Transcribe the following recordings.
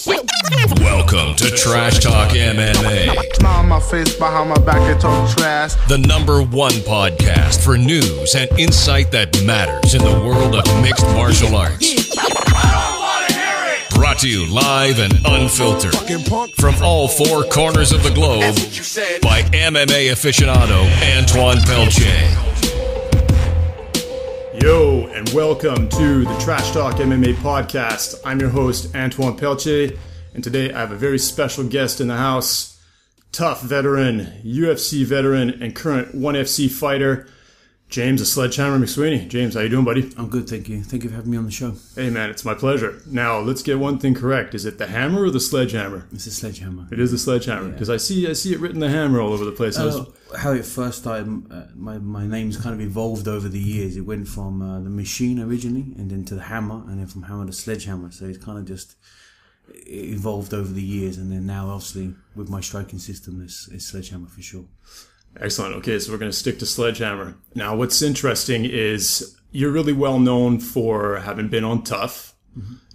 Welcome to Trash Talk MMA. Smile on my face, behind my back, they talk trash. The #1 podcast for news and insight that matters in the world of mixed martial arts. Brought to you live and unfiltered from all four corners of the globe by MMA aficionado Antoine Pelche. Yo, and welcome to the Trash Talk MMA podcast. I'm your host, Antoine Pelche, and today I have a very special guest in the house. Tough veteran, UFC veteran, and current 1FC fighter, James, the Sledgehammer McSweeney. James, how you doing, buddy? I'm good, thank you. Thank you for having me on the show. Hey, man, it's my pleasure. Now, let's get one thing correct. Is it the hammer or the sledgehammer? It's a sledgehammer. It is the sledgehammer, because I see it written the hammer all over the place. How it first started, my name's kind of evolved over the years. It went from the machine originally, and then to the hammer, and then from hammer to sledgehammer. So it's kind of just evolved over the years, and then now, obviously, with my striking system, it's sledgehammer for sure. Excellent. Okay, so we're going to stick to Sledgehammer. Now, what's interesting is you're really well known for having been on Tough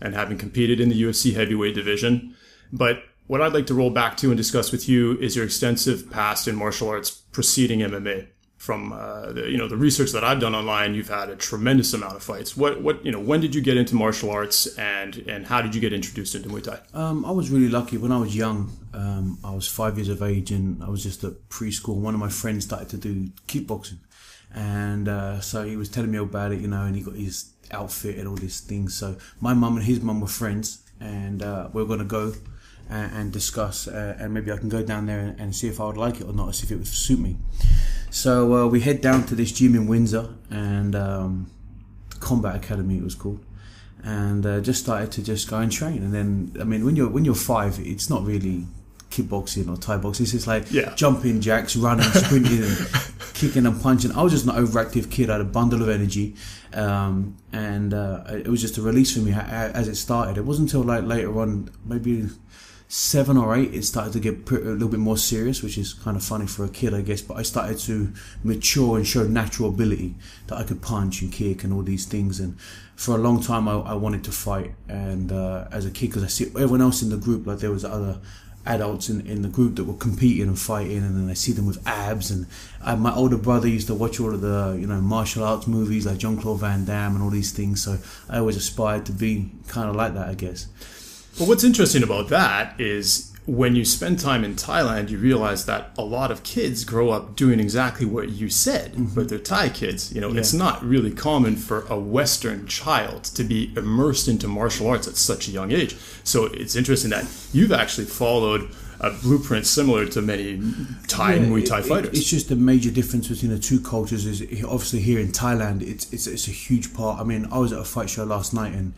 and having competed in the UFC heavyweight division. But what I'd like to roll back to and discuss with you is your extensive past in martial arts preceding MMA. From the research that I've done online, you've had a tremendous amount of fights. When did you get into martial arts, and how did you get introduced into Muay Thai? I was really lucky. When I was young, I was 5 years of age, and I was just at preschool. One of my friends started to do kickboxing, and so he was telling me about it, and he got his outfit and all these things. So my mum and his mum were friends, and we were going to go and discuss, and maybe I can go down there and see if I would like it or not, see if it would suit me. So we head down to this gym in Windsor, and Combat Academy it was called, and just started to just go and train. And then, I mean, when you're 5, it's not really kickboxing or Thai boxing. It's just like jumping jacks, running, sprinting, and kicking and punching. I was just an overactive kid. I had a bundle of energy, and it was just a release for me as it started. It wasn't until like later on, maybe 7 or 8, it started to get a little bit more serious, which is kind of funny for a kid, I guess. But I started to mature and show natural ability that I could punch and kick and all these things. And for a long time, I wanted to fight. And as a kid, because I see everyone else in the group, like there was other adults in the group that were competing and fighting, and then I see them with abs. And my older brother used to watch all of the martial arts movies like Jean-Claude Van Damme and all these things. So I always aspired to be kind of like that, I guess. Well, what's interesting about that is when you spend time in Thailand, you realize that a lot of kids grow up doing exactly what you said, but they're Thai kids. It's not really common for a Western child to be immersed into martial arts at such a young age. So it's interesting that you've actually followed a blueprint similar to many Muay Thai fighters. It's just a major difference between the two cultures. Is obviously here in Thailand, it's a huge part. I mean, I was at a fight show last night, and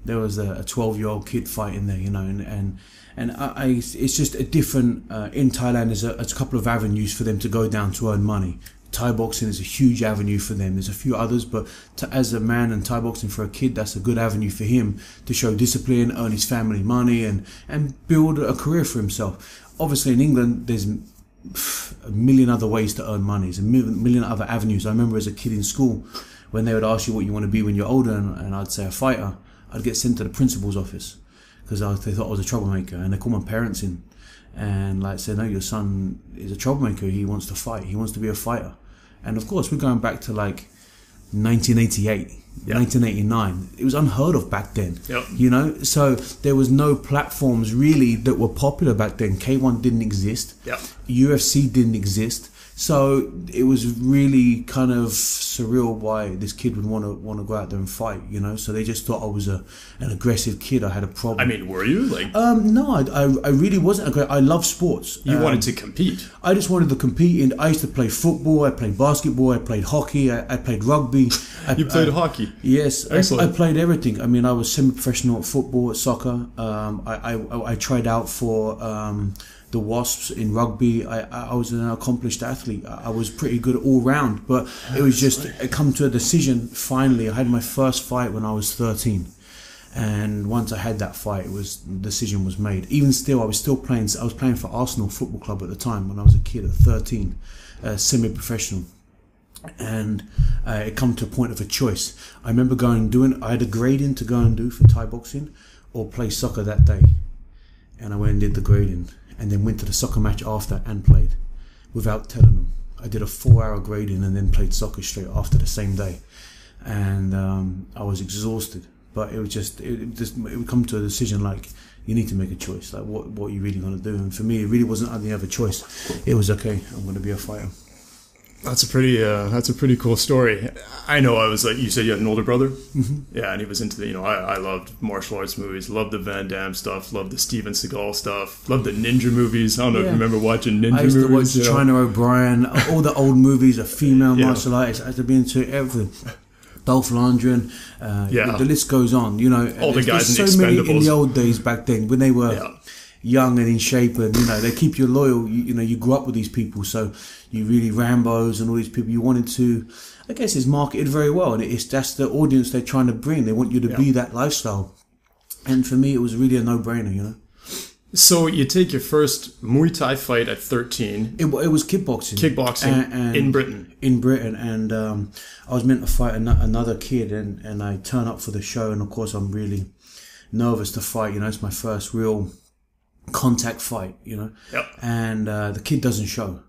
there was a 12-year-old kid fighting there, and it's just a different. In Thailand, there's a couple of avenues for them to go down to earn money. Thai boxing is a huge avenue for them. There's a few others, but as a man, and Thai boxing for a kid, that's a good avenue for him to show discipline, earn his family money, and build a career for himself. Obviously, in England, there's a million other ways to earn money. There's a million other avenues. I remember as a kid in school, when they would ask you what you want to be when you're older, and I'd say a fighter, I'd get sent to the principal's office because they thought I was a troublemaker, and they called my parents in and say, no, your son is a troublemaker, he wants to fight, he wants to be a fighter. And of course, we're going back to 1988, 1989. It was unheard of back then, so there was no platforms really that were popular back then. K1 didn't exist, UFC didn't exist. So it was really kind of surreal why this kid would want to go out there and fight, So they just thought I was an aggressive kid. I had a problem. I mean, were you? No, I really wasn't. I love sports. You wanted to compete. I just wanted to compete, and I used to play football. I played basketball. I played hockey. I played rugby. You played hockey? Yes, excellent. I played everything. I mean, I was semi-professional at football, at soccer. I tried out for the Wasps in rugby. I was an accomplished athlete. I was pretty good all round, but it was just come to a decision. Finally, I had my first fight when I was 13, and once I had that fight, the decision was made. Even still, I was playing for Arsenal Football Club at the time when I was a kid at 13, semi-professional. And it come to a point of a choice. I remember I had a grading to go and do for Thai boxing or play soccer that day. and I went and did the grading, and then went to the soccer match after and played, without telling them. I did a 4-hour grading and then played soccer straight after the same day, and I was exhausted. But it would come to a decision like, you need to make a choice, like what are you really going to do? And for me, it really wasn't any other choice. It was, okay, I'm going to be a fighter. That's a pretty cool story. I know I was like, you said you had an older brother? Mm-hmm. Yeah, and he was into the, I loved martial arts movies, loved the Van Damme stuff, loved the Steven Seagal stuff, loved the ninja movies. I don't know if you remember watching ninja movies. I used to watch China O'Brien, all the old movies of female martial artists. I had to be into everything. Dolph Lundgren, the list goes on. All the guys in the so many Expendables. In the old days back then when they were young and in shape, and they keep you loyal. You grew up with these people, so you really Rambos and all these people. You wanted to, I guess, it's marketed very well, and that's the audience they're trying to bring. They want you to be that lifestyle, and for me, it was really a no-brainer. So you take your first Muay Thai fight at 13. It was kickboxing. And in Britain. In Britain, and I was meant to fight another kid, and I turn up for the show, and of course I'm really nervous to fight. It's my first real contact fight. And the kid doesn't show.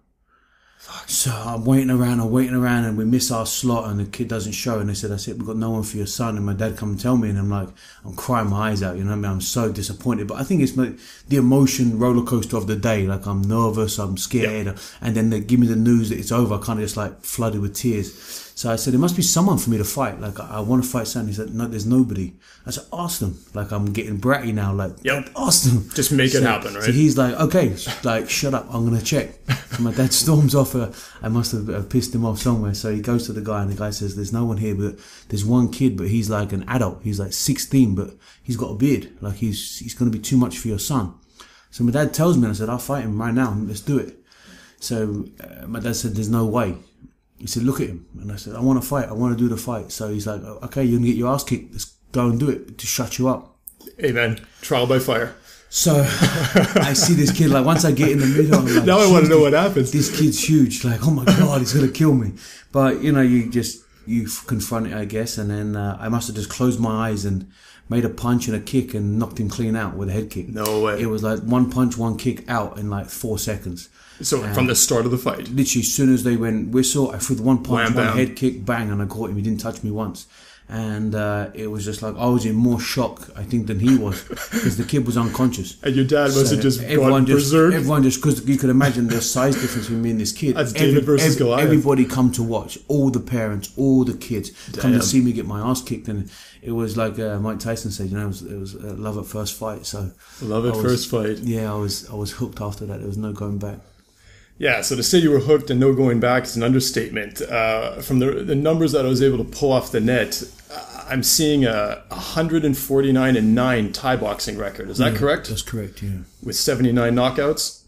So I'm waiting around, and we miss our slot, and the kid doesn't show. And they said, "That's it. We've got no one for your son." And my dad come and tell me, and I'm crying my eyes out. I'm so disappointed. But I think it's the emotion roller coaster of the day. Like, I'm nervous, I'm scared, and then they give me the news that it's over. I kind of just like flooded with tears. So I said, there must be someone for me to fight. Like, I want to fight someone. He said, no, there's nobody. I said, ask them. Like, I'm getting bratty now. Like, ask them. Just make it happen, right? So he's like, okay, like, shut up. I'm going to check. So my dad storms off. I must have pissed him off somewhere. So he goes to the guy, and the guy says, there's no one here, but there's one kid, but he's like an adult. He's like 16, but he's got a beard. Like, he's going to be too much for your son. So my dad tells me, and I said, I'll fight him right now. Let's do it. So my dad said, there's no way. He said, look at him. And I said, I want to fight. I want to do the fight. So he's like, okay, you're going to get your ass kicked. Let's go and do it to shut you up. Amen. Trial by fire. So I see this kid, like, once I get in the middle, I'm like, now I want to know what happens. This kid's huge. Like, oh my God, he's going to kill me. But, you confront it, I guess. And then I must have just closed my eyes and made a punch and a kick and knocked him clean out with a head kick. No way. It was like one punch, one kick out in like 4 seconds. So from the start of the fight? Literally, as soon as they went whistle, I threw the one punch, one head kick, bang, and I caught him. He didn't touch me once. And it was just like, I was in more shock, I think, than he was, because the kid was unconscious. And your dad must have just gone berserk. Everyone just, because you could imagine the size difference between me and this kid. That's David versus Goliath. Everybody come to watch, all the parents, all the kids come to see me get my ass kicked. And it was like Mike Tyson said, it was love at first fight. So love at first fight. Yeah, I was hooked after that. There was no going back. Yeah, so to say you were hooked and no going back is an understatement. From the numbers that I was able to pull off the net, I'm seeing a 149-9 Thai boxing record. Is that correct? That's correct, yeah. With 79 knockouts?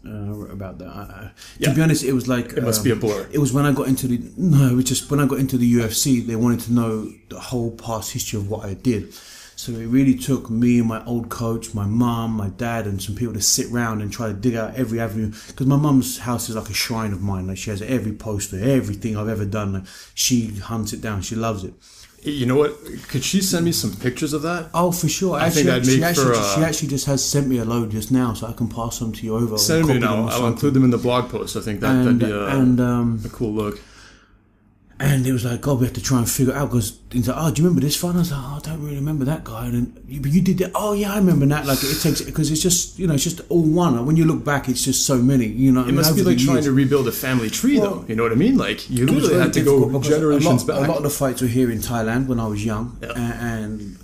About that. To be honest, it was like... It must be a blur. It was when I got into the... No, it was just when I got into the UFC, they wanted to know the whole past history of what I did. So it really took me and my old coach, my mum, my dad, and some people to sit around and try to dig out every avenue. Because my mum's house is like a shrine of mine. Like, she has every poster, everything I've ever done. Like, she hunts it down. She loves it. You know what? Could she send me some pictures of that? Oh, for sure. I think that'd make for... She actually just has sent me a load just now, so I can pass them to you over. Send me now. I'll include them in the blog post. I think that'd be a cool look. And it was like, God, we have to try and figure it out, because he's like, oh, do you remember this fight? I was like, oh, I don't really remember that guy. And then, but you did that. Oh, yeah, I remember that. Like, it takes, because it's just, it's just all one. When you look back, it's just so many. It must be like trying to rebuild a family tree, though. You know what I mean? Like, you literally had to go generations back. A lot of the fights were here in Thailand when I was young, and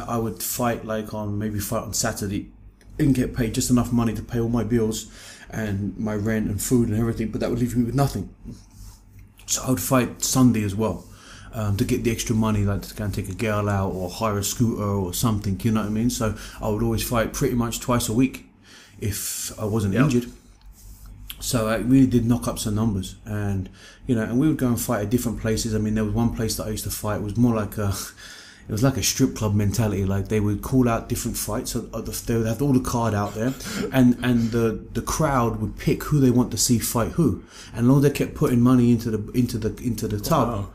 I would fight maybe on Saturday, and get paid just enough money to pay all my bills and my rent and food and everything, but that would leave me with nothing. So I would fight Sunday as well, to get the extra money, like to go and take a girl out or hire a scooter or something, you know what I mean? So I would always fight pretty much twice a week if I wasn't injured. So I really did knock up some numbers, and and we would go and fight at different places. I mean, there was one place that I used to fight. It was more like it was like a strip club mentality. Like, they would call out different fights. So they would have all the card out there, and the crowd would pick who they want to see fight who. And as long as they kept putting money into the tub,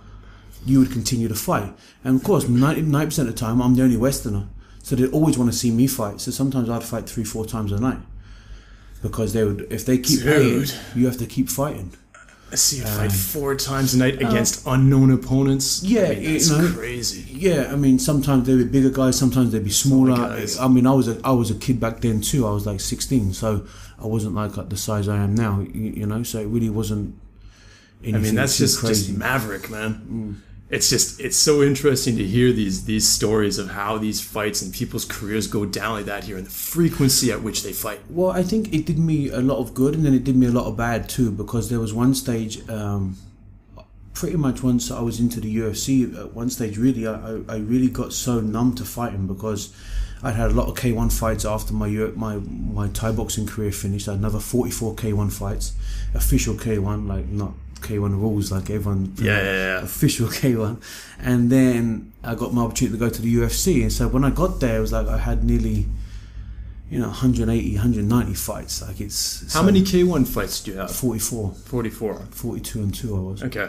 you would continue to fight. And of course, 90% of the time, I'm the only Westerner, so they always want to see me fight. So sometimes I'd fight 3-4 times a night. because if they keep paying, you have to keep fighting. I see you fight 4 times a night against unknown opponents. Yeah, I mean, that's crazy. Yeah, I mean, sometimes they'd be bigger guys, sometimes they'd be smaller. I mean, I was a kid back then too. I was like 16, so I wasn't like at the size I am now. You know, so it really wasn't. I mean, that's just maverick, man. It's so interesting to hear these stories of how these fights and people's careers go down like that here, and the frequency at which they fight. Well, I think it did me a lot of good, and then it did me a lot of bad too, because there was one stage, pretty much once I was into the UFC, at one stage really, I really got so numb to fighting, because I'd had a lot of K1 fights after my Thai boxing career finished. I had another 44 K1 fights, official K1, like not K1 rules like everyone. Official K1. And then I got my opportunity to go to the UFC, and so when I got there, it was like I had nearly 180, 190 fights. Like how many K1 fights do you have? 44. 42 and 2 I was. Okay.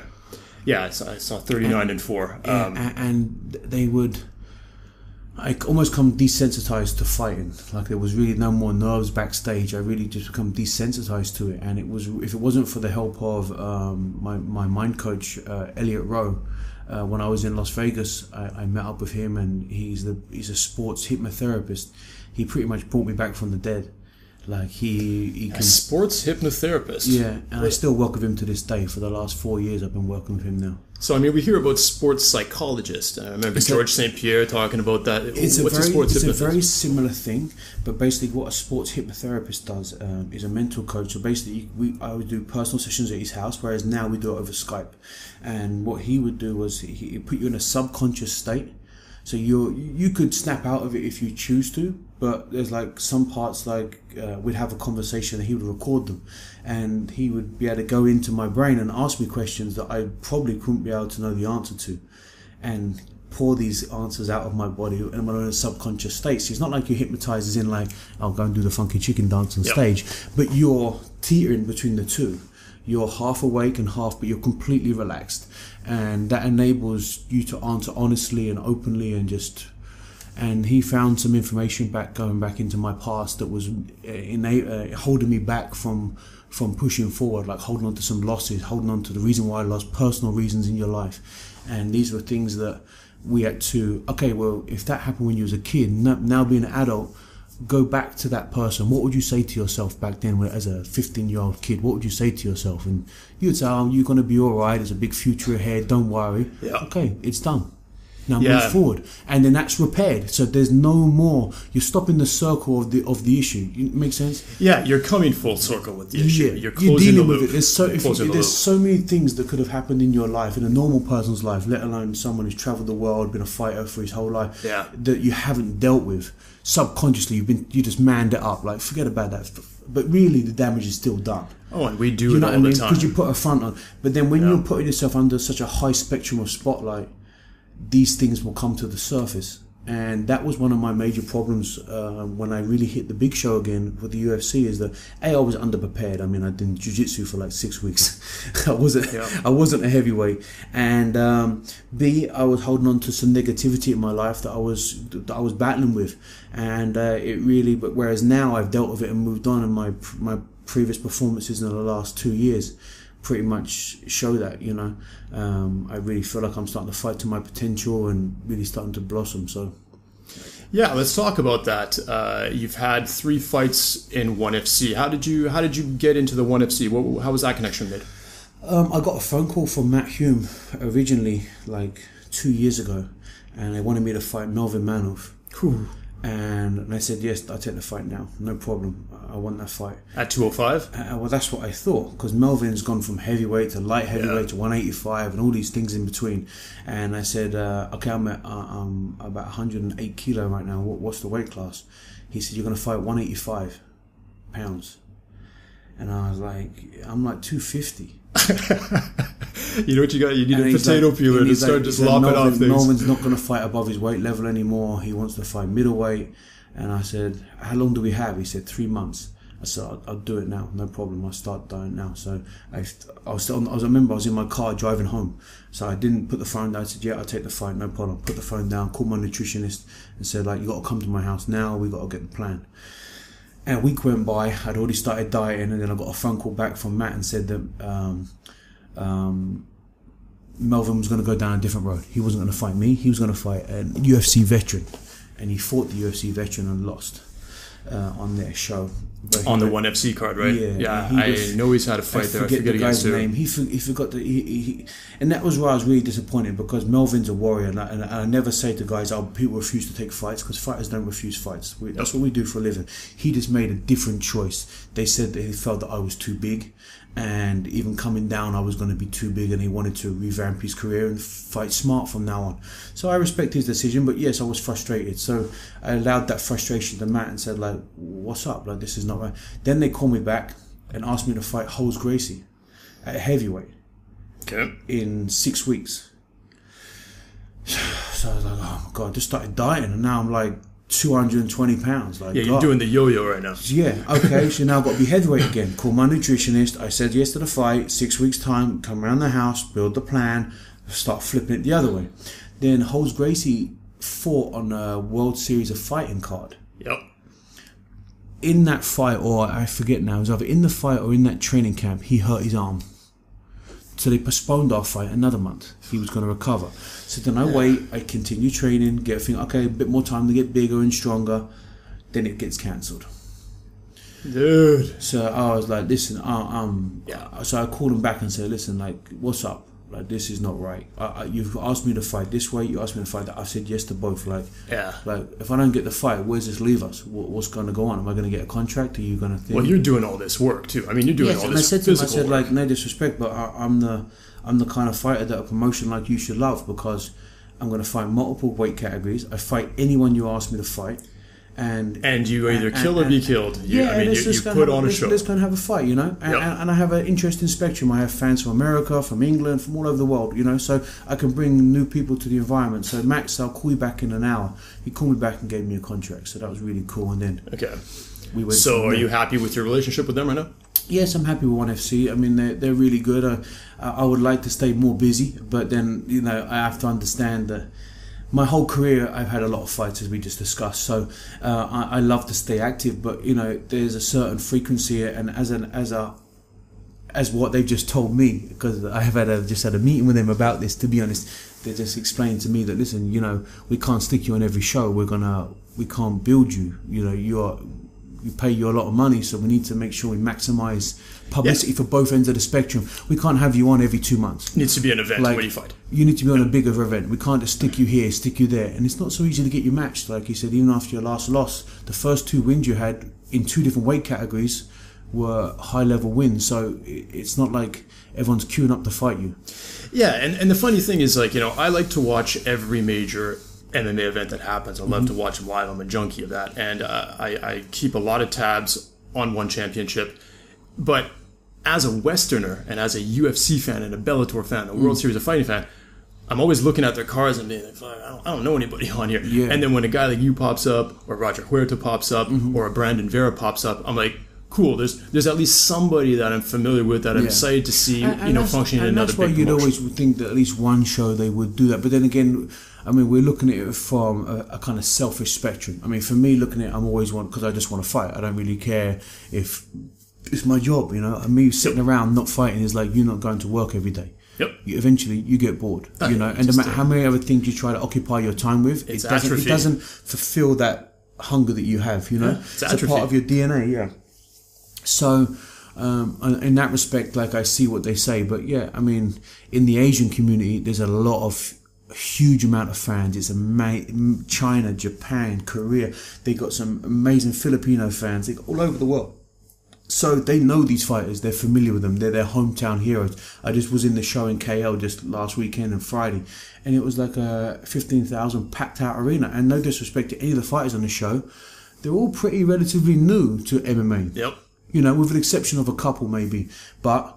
Yeah, I saw 39 and 4. And they would, I almost come desensitized to fighting. Like there was really no more nerves backstage. I really just become desensitized to it. And it was, if it wasn't for the help of my mind coach, Elliot Rowe, when I was in Las Vegas, I met up with him, and he's a sports hypnotherapist. He pretty much brought me back from the dead. Like he a sports hypnotherapist. Yeah, and I still work with him to this day. For the last 4 years, I've been working with him now. So, I mean, we hear about sports psychologists. I remember George St. Pierre talking about that. It's a very similar thing, but basically what a sports hypnotherapist does is a mental coach. So basically, I would do personal sessions at his house, whereas now we do it over Skype. And what he would do was he put you in a subconscious state. So you could snap out of it if you choose to, but there's like some parts, like we'd have a conversation and he would record them, and he would be able to go into my brain and ask me questions that I probably couldn't be able to know the answer to, and pour these answers out of my body, and when I'm in a subconscious state. So it's not like you're hypnotized as in like, I'll go and do the funky chicken dance on stage, but you're teetering between the two. You're half awake and half, but you're completely relaxed, and that enables you to answer honestly and openly, and he found some information going back into my past that was holding me back from pushing forward, like holding on to some losses, holding on to the reason why I lost, personal reasons in your life. And these were things that we had to, okay, well, if that happened when you was a kid, now being an adult, go back to that person. What would you say to yourself back then as a 15-year-old kid? What would you say to yourself? And you'd say, oh, you're going to be all right. There's a big future ahead. Don't worry. Yeah. Okay, it's done. Now move forward. And then that's repaired. So there's no more. You're stopping the circle of the issue. It makes sense? Yeah, you're coming full circle with the issue. Yeah, you're dealing with it. There's so many things that could have happened in your life, in a normal person's life, let alone someone who's travelled the world, been a fighter for his whole life, that you haven't dealt with. Subconsciously, you just manned it up. Like, forget about that. But really, the damage is still done. Oh, and we do it all the time. Because you put a front on. But then when you're putting yourself under such a high spectrum of spotlight, these things will come to the surface. And that was one of my major problems when I really hit the big show again with the UFC, is that I was underprepared. I mean, I did jiu-jitsu for like 6 weeks. I wasn't a heavyweight, and B, I was holding on to some negativity in my life that I was battling with, and it really. But whereas now I've dealt with it and moved on, and my previous performances in the last 2 years pretty much show that, I really feel like I'm starting to fight to my potential and really starting to blossom. So yeah, let's talk about that. You've had 3 fights in ONE FC. How did you get into the ONE FC? How was that connection made? I got a phone call from Matt Hume originally, like 2 years ago, and they wanted me to fight Melvin Manhoef. And I said, yes, I'll take the fight now. No problem. I want that fight. At 205? Well, that's what I thought, because Melvin's gone from heavyweight to light heavyweight to 185 and all these things in between. And I said, okay, I'm about 108 kilo right now. What's the weight class? He said, you're going to fight 185 pounds. And I was like, I'm like 250. You know what you got? You need a potato peeler to start just lopping off things. Melvin's not going to fight above his weight level anymore. He wants to fight middleweight. And I said, how long do we have? He said, 3 months. I said, I'll do it now, no problem. I'll start doing now. So I remember I was in my car driving home. So I didn't put the phone down. I said, yeah, I'll take the fight, no problem. Put the phone down, called my nutritionist and said, like, you got to come to my house now. We got to get the plan. And a week went by, I'd already started dieting, and then I got a phone call back from Matt and said that Melvin was going to go down a different road. He wasn't going to fight me, he was going to fight a UFC veteran. And he fought the UFC veteran and lost on their show. On the 1FC card, right? Yeah. I know he's had a fight there. I forget the guy's name. He forgot the... and that was where I was really disappointed, because Melvin's a warrior, and I never say to guys, people refuse to take fights, because fighters don't refuse fights. That's what we do for a living. He just made a different choice. They said that he felt that I was too big, and even coming down I was going to be too big, and he wanted to revamp his career and fight smart from now on. So I respect his decision, but yes, I was frustrated. So I allowed that frustration to Matt and said, like, what's up? Like, this is not right. Then they called me back and asked me to fight Holmes Gracie at heavyweight in 6 weeks. So I was like, oh my God, I just started dieting, and now I'm like 220 pounds. Like, yeah, you're doing the yo-yo right now. Yeah, okay, so now I've got to be heavyweight again. Call my nutritionist. I said yes to the fight. 6 weeks time, come around the house, build the plan, start flipping it the other way. Then Holmes Gracie fought on a World Series of Fighting card. Yep. In that fight, or I forget now, it was either in the fight or in that training camp, he hurt his arm. So they postponed our fight another month. He was going to recover. So then I wait, I continue training, get a thing, okay, a bit more time to get bigger and stronger. Then it gets cancelled. Dude. So I was like, listen, so I called him back and said, listen, like, what's up? Like, this is not right. You've asked me to fight this way, you asked me to fight that. I said yes to both. Like, if I don't get the fight, where's this leave us? What's going to go on? Am I going to get a contract? Are you going to think? Well, you're doing all this work too. I mean, you're doing all this physical work. I said, like, no disrespect, but I'm the kind of fighter that a promotion like you should love, because I'm going to fight multiple weight categories. I fight anyone you ask me to fight. And you either kill or be killed. You put on a show. Let's go and have a fight, you know. And I have an interesting spectrum. I have fans from America, from England, from all over the world, you know. So I can bring new people to the environment. So Max, I'll call you back in an hour. He called me back and gave me a contract. So that was really cool. And then we went. So are you happy with your relationship with them right now? Yes, I'm happy with 1FC. I mean, they're really good. I would like to stay more busy, but then, you know, I have to understand that my whole career I've had a lot of fights, as we just discussed. So I love to stay active, but, you know, there's a certain frequency, and as what they've just told me, because I have just had a meeting with them about this. To be honest, they just explained to me that, listen, you know, we can't stick you on every show. We can't build you. You know, we pay you a lot of money, so we need to make sure we maximise publicity for both ends of the spectrum. We can't have you on every 2 months. It needs to be an event where you fight. You need to be on a bigger event. We can't just stick you here, stick you there. And it's not so easy to get you matched. Like you said, even after your last loss, the first 2 wins you had in 2 different weight categories were high-level wins. So it's not like everyone's queuing up to fight you. Yeah, and the funny thing is, like, you know, I like to watch every major MMA event that happens. I love to watch them live. I'm a junkie of that. And I keep a lot of tabs on one championship. But as a Westerner and as a UFC fan and a Bellator fan, a World Series of Fighting fan, I'm always looking at their cards and being like, I don't know anybody on here. Yeah. And then when a guy like you pops up, or Roger Huerta pops up, or a Brandon Vera pops up, I'm like, cool, there's at least somebody that I'm familiar with that I'm excited to see, functioning in another big promotion. And that's why you'd always think that at least one show they would do that. But then again, I mean, we're looking at it from a kind of selfish spectrum. I mean, for me, looking at it, I'm always because I just want to fight. I don't really care if it's my job, you know. And me sitting around not fighting is like you're not going to work every day. Eventually, you get board, you know. And no matter how many other things you try to occupy your time with, it doesn't fulfill that hunger that you have, you know. It's a part of your DNA, So, in that respect, like, I see what they say, but I mean, in the Asian community, there's a lot of huge amount of fans. It's China, Japan, Korea. They got some amazing Filipino fans. They got all over the world. So they know these fighters. They're familiar with them. They're their hometown heroes. I just was in the show in KL just last weekend and Friday, and it was like a 15,000 packed out arena. And no disrespect to any of the fighters on the show, they're all pretty relatively new to MMA. You know, with the exception of a couple maybe, but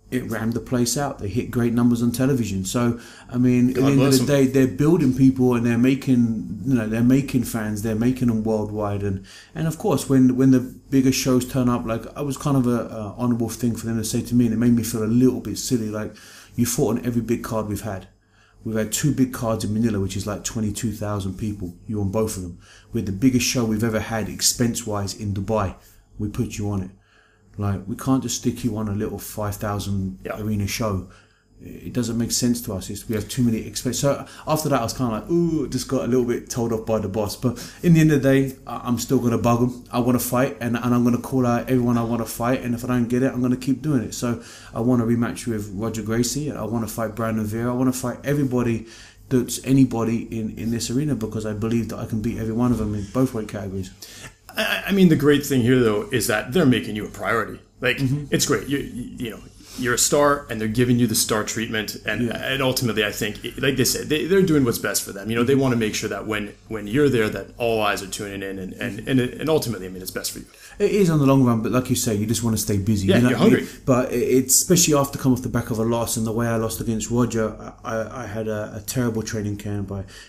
it rammed the place out. They hit great numbers on television. So, I mean, at the end of the day, they're building people, and they're making fans. They're making them worldwide. And of course, when the bigger shows turn up, like, I was kind of a honourable thing for them to say to me, and it made me feel a little bit silly. Like, you fought on every big card we've had. We've had 2 big cards in Manila, which is like 22,000 people. You on both of them. We're the biggest show we've ever had, expense-wise, in Dubai. We put you on it. Like, we can't just stick you on a little 5,000 arena show. It doesn't make sense to us. We have too many expenses. So after that, I was kind of like, ooh, just got a little bit told off by the boss. But in the end of the day, I'm still going to bug him. I want to fight, and I'm going to call out everyone I want to fight. And if I don't get it, I'm going to keep doing it. So I want a rematch with Roger Gracie. I want to fight Brandon Vera. I want to fight everybody that's anybody in this arena, because I believe that I can beat every one of them in both weight categories. I mean, the great thing here, though, is that they're making you a priority. Like, it's great. You know, you're a star, and they're giving you the star treatment, and ultimately, I think, like they said, they're doing what's best for them. You know, they want to make sure that when you're there, that all eyes are tuning in, and ultimately, I mean, it's best for you. It is on the long run, but like you say, you just want to stay busy. Yeah, you know you're hungry. But it's especially after coming off the back of a loss, and the way I lost against Roger, I had a terrible training camp.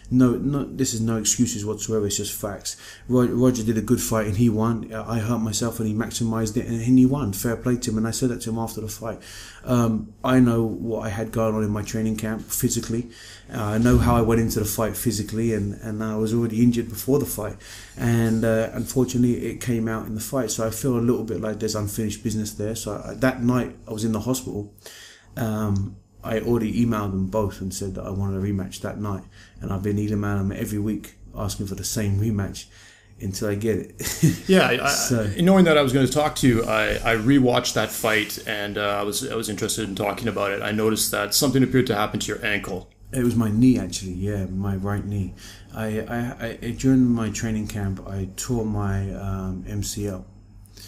This is no excuses whatsoever. It's just facts. Roger did a good fight, and he won. I hurt myself, and he maximised it, and he won. Fair play to him, and I said that to him after the fight. I know what I had going on in my training camp physically. I know how I went into the fight physically, and I was already injured before the fight, and unfortunately it came out in the fight. So I feel a little bit like there's unfinished business there. So that night I was in the hospital. I already emailed them both and said that I wanted a rematch that night, and I've been emailing them every week asking for the same rematch until I get it. Yeah, knowing that I was going to talk to you, I rewatched that fight, and I was interested in talking about it. I noticed that something appeared to happen to your ankle. It was my knee, actually. Yeah, my right knee. I during my training camp, I tore my MCL.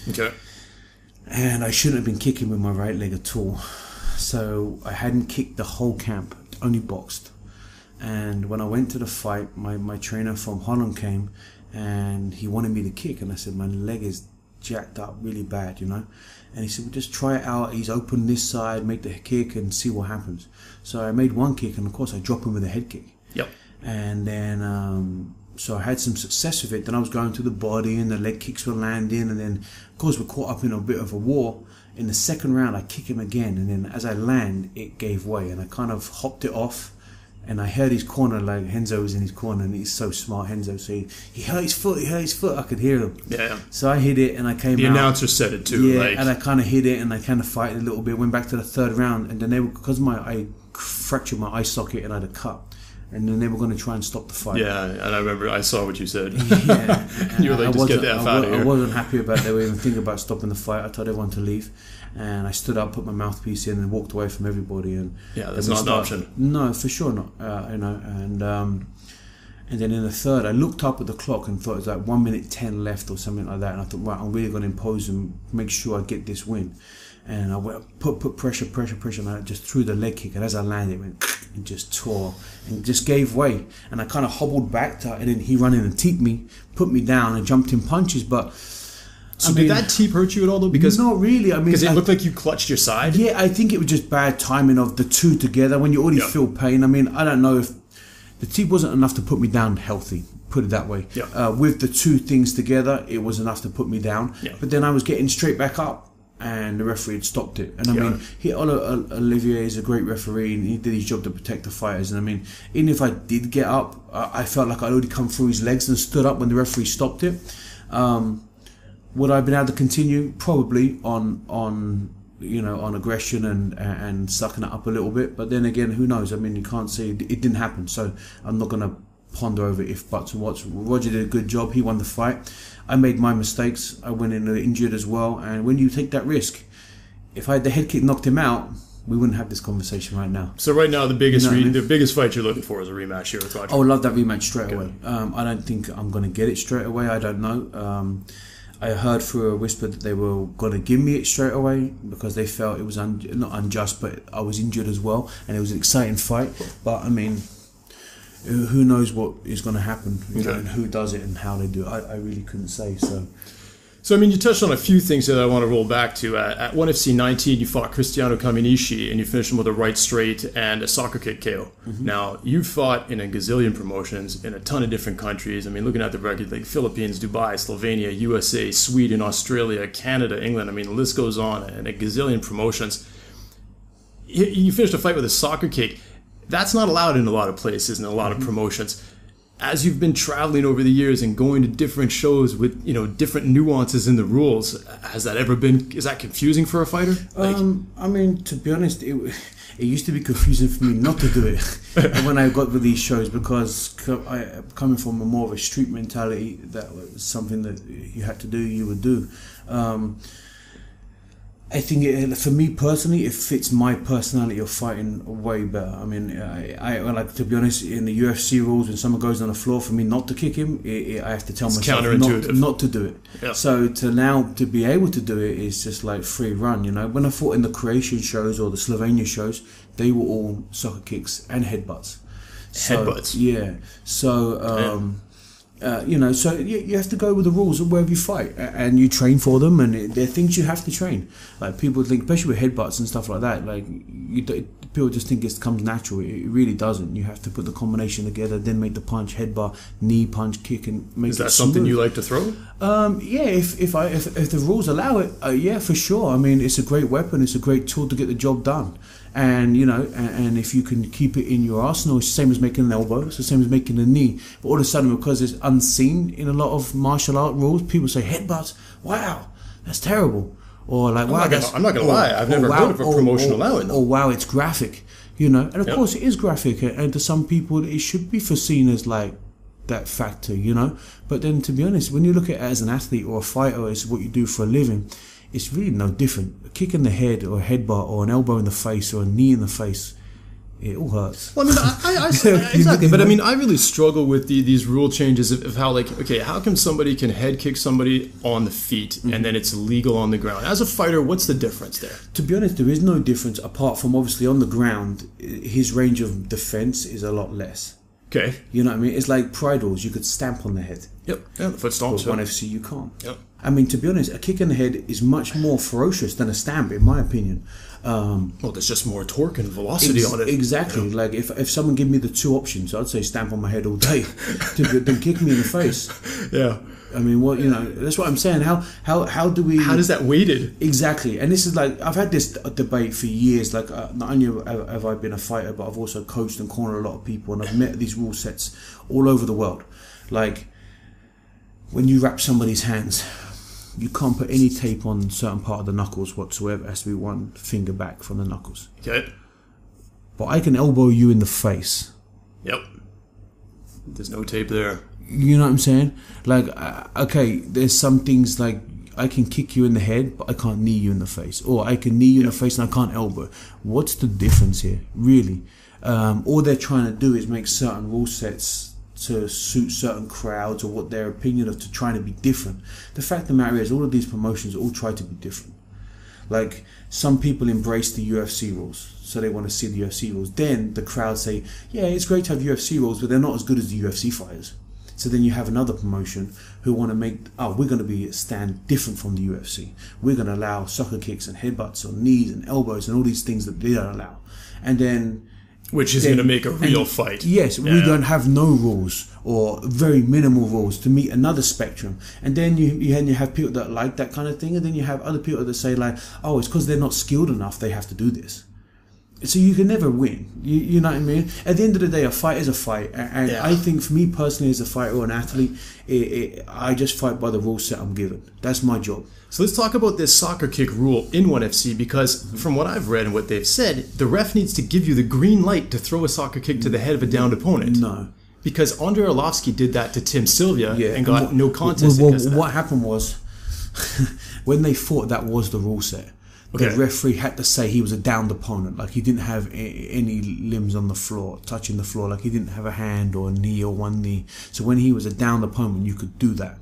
Okay. And I shouldn't have been kicking with my right leg at all. So I hadn't kicked the whole camp, only boxed. And when I went to the fight, my trainer from Holland came, and he wanted me to kick, and I said my leg is jacked up really bad, you know. And he said, well, just try it out. He's open this side, make the kick and see what happens. So I made one kick, and of course I dropped him with a head kick. Yep. And then so I had some success with it. Then I was going to the body, and the leg kicks were landing, and then of course we're caught up in a bit of a war. In the second round I kick him again, and then as I land it gave way, and I kind of hopped it off. And I heard his corner, like Henzo was in his corner, and he's so smart, Henzo. So he hurt his foot, I could hear him. Yeah. So I hit it, and I came out. The announcer said it too. Yeah, and I kind of hit it, and I kind of fight a little bit. Went back to the third round, and then because I fractured my eye socket and I had a cut. And then they were going to try and stop the fight. Yeah, and I remember I saw what you said. Yeah. You were like, just get the F out of here. I wasn't happy about they were even thinking about stopping the fight. I told everyone to leave. And I stood up, put my mouthpiece in, and walked away from everybody. And yeah, that's not an option. No, for sure not. You know, and then in the third, I looked up at the clock and thought it was like 1 minute 10 left or something like that. And I thought, right, I'm really going to impose and make sure I get this win. And I went, put pressure, and I just threw the leg kick. And as I landed, it went and just tore and just gave way. And I kind of hobbled back to, and then he ran in and teeped me, put me down, and jumped in punches. But so did that teep hurt you at all though? Because not really. I mean, because it looked like you clutched your side. Yeah, I think it was just bad timing of the two together when you already feel pain. I mean, I don't know if the teep wasn't enough to put me down healthy. Put it that way. Yeah. With the two things together, it was enough to put me down. Yeah. But then I was getting straight back up. And the referee had stopped it. And I mean, Olivier is a great referee, and he did his job to protect the fighters. And I mean, even if I did get up, I felt like I'd already come through his legs and stood up when the referee stopped it. Would I have been able to continue? Probably on aggression and sucking it up a little bit. But then again, who knows? I mean, you can't say it didn't happen. So I'm not going to ponder over if buts and whats. Roger did a good job. He won the fight. I made my mistakes. I went in injured as well. And when you take that risk, if I had the head kick knocked him out, we wouldn't have this conversation right now. So right now, the biggest fight you're looking for is a rematch here with Roger. I would love that rematch straight away. I don't think I'm going to get it straight away. I don't know. I heard through a whisper that they were going to give me it straight away because they felt it was not unjust, but I was injured as well, and it was an exciting fight. But I mean, who knows what is going to happen, you know, and who does it and how they do it. I really couldn't say. So I mean, you touched on a few things that I want to roll back to. At 1FC 19, you fought Cristiano Kaminishi, and you finished him with a right straight and a soccer kick KO. Mm-hmm. Now, you fought in a gazillion promotions in a ton of different countries. I mean, looking at the record, like Philippines, Dubai, Slovenia, USA, Sweden, Australia, Canada, England. I mean, the list goes on, and a gazillion promotions. You finished a fight with a soccer kick. That's not allowed in a lot of places and a lot of promotions. As you've been traveling over the years and going to different shows with, you know, different nuances in the rules, has that ever been, is that confusing for a fighter? I mean, to be honest, it used to be confusing for me not to do it when I got with these shows, because coming from a more of a street mentality, that was something that you had to do, you would do. I think for me personally, it fits my personality of fighting way better. I mean, I like, to be honest, in the UFC rules, when someone goes on the floor, for me not to kick him, I have to tell myself not to do it. Yeah. So to be able to do it is just like free run, you know. When I fought in the Croatian shows or the Slovenia shows, they were all soccer kicks and headbutts. Headbutts? Yeah. So... you know, so you have to go with the rules of wherever you fight, and you train for them, and they're things you have to train. Like, people think, especially with headbutts and stuff like that, like, people just think it comes natural. It really doesn't. You have to put the combination together, then make the punch, headbutt, knee, punch, kick, and make it smooth. Is that something you like to throw? Yeah, if the rules allow it, yeah, for sure. I mean, it's a great weapon. It's a great tool to get the job done. And, you know, and if you can keep it in your arsenal, it's the same as making an elbow, it's the same as making a knee. But all of a sudden, because it's unseen in a lot of martial art rules, people say, headbutts, wow, that's terrible. Or like, wow, I'm not going to lie, I've never heard of a promotion allowing them. Or wow, it's graphic, you know. And of course, it is graphic. And to some people, it should be foreseen as like that factor, you know. But then, to be honest, when you look at it as an athlete or a fighter, it's what you do for a living, it's really no different. A kick in the head or a headbutt or an elbow in the face or a knee in the face, it all hurts. Well, I mean, I exactly. But I mean, I really struggle with these rule changes of how, like, okay, how come somebody can head kick somebody on the feet and then it's illegal on the ground? As a fighter, what's the difference there? To be honest, there is no difference apart from, obviously, on the ground, his range of defense is a lot less. Okay. You know what I mean? It's like pride rules. You could stamp on the head. Yep. Yeah, the foot stomps. But 1FC, you can't. Yep. I mean, to be honest, a kick in the head is much more ferocious than a stamp, in my opinion. Well, there's just more torque and velocity on it. Exactly. Yeah. Like, if someone gave me the two options, I'd say stamp on my head all day than kick me in the face. Yeah. I mean, what, you know, that's what I'm saying. How do we... How does that weighted? Exactly. And this is like, I've had this debate for years. Like, not only have I been a fighter, but I've also coached and cornered a lot of people, and I've met these rule sets all over the world. Like, when you wrap somebody's hands, you can't put any tape on a certain part of the knuckles whatsoever. It has to be one finger back from the knuckles. Okay. But I can elbow you in the face. Yep. There's no tape there. You know what I'm saying? Like, okay, there's some things like I can kick you in the head, but I can't knee you in the face. Or I can knee you in the face and I can't elbow. What's the difference here, really? All they're trying to do is make certain rule sets to suit certain crowds or what their opinion of to trying to be different. The fact of the matter is, all of these promotions all try to be different. Like, some people embrace the UFC rules, so they want to see the UFC rules. Then the crowd say, yeah, it's great to have UFC rules, but they're not as good as the UFC fighters. So then you have another promotion who want to make, we're going to stand different from the UFC. We're going to allow soccer kicks and headbutts on knees and elbows and all these things that they don't allow. And then... Which is going to make a real fight. Yes, we don't have no rules or very minimal rules to meet another spectrum. And then you have people that like that kind of thing, and then you have other people that say like, it's because they're not skilled enough, they have to do this. So you can never win. You know what I mean? At the end of the day, a fight is a fight. And I think for me personally as a fighter or an athlete, I just fight by the rule set I'm given. That's my job. So let's talk about this soccer kick rule in 1FC, because from what I've read and what they've said, the ref needs to give you the green light to throw a soccer kick to the head of a downed opponent. No. Because Andrei Arlovski did that to Tim Sylvia and got no contest against that. What happened was, when they fought, that was the rule set. The referee had to say he was a downed opponent, like he didn't have any limbs on the floor, touching the floor, like he didn't have a hand or a knee or one knee. So when he was a downed opponent, you could do that.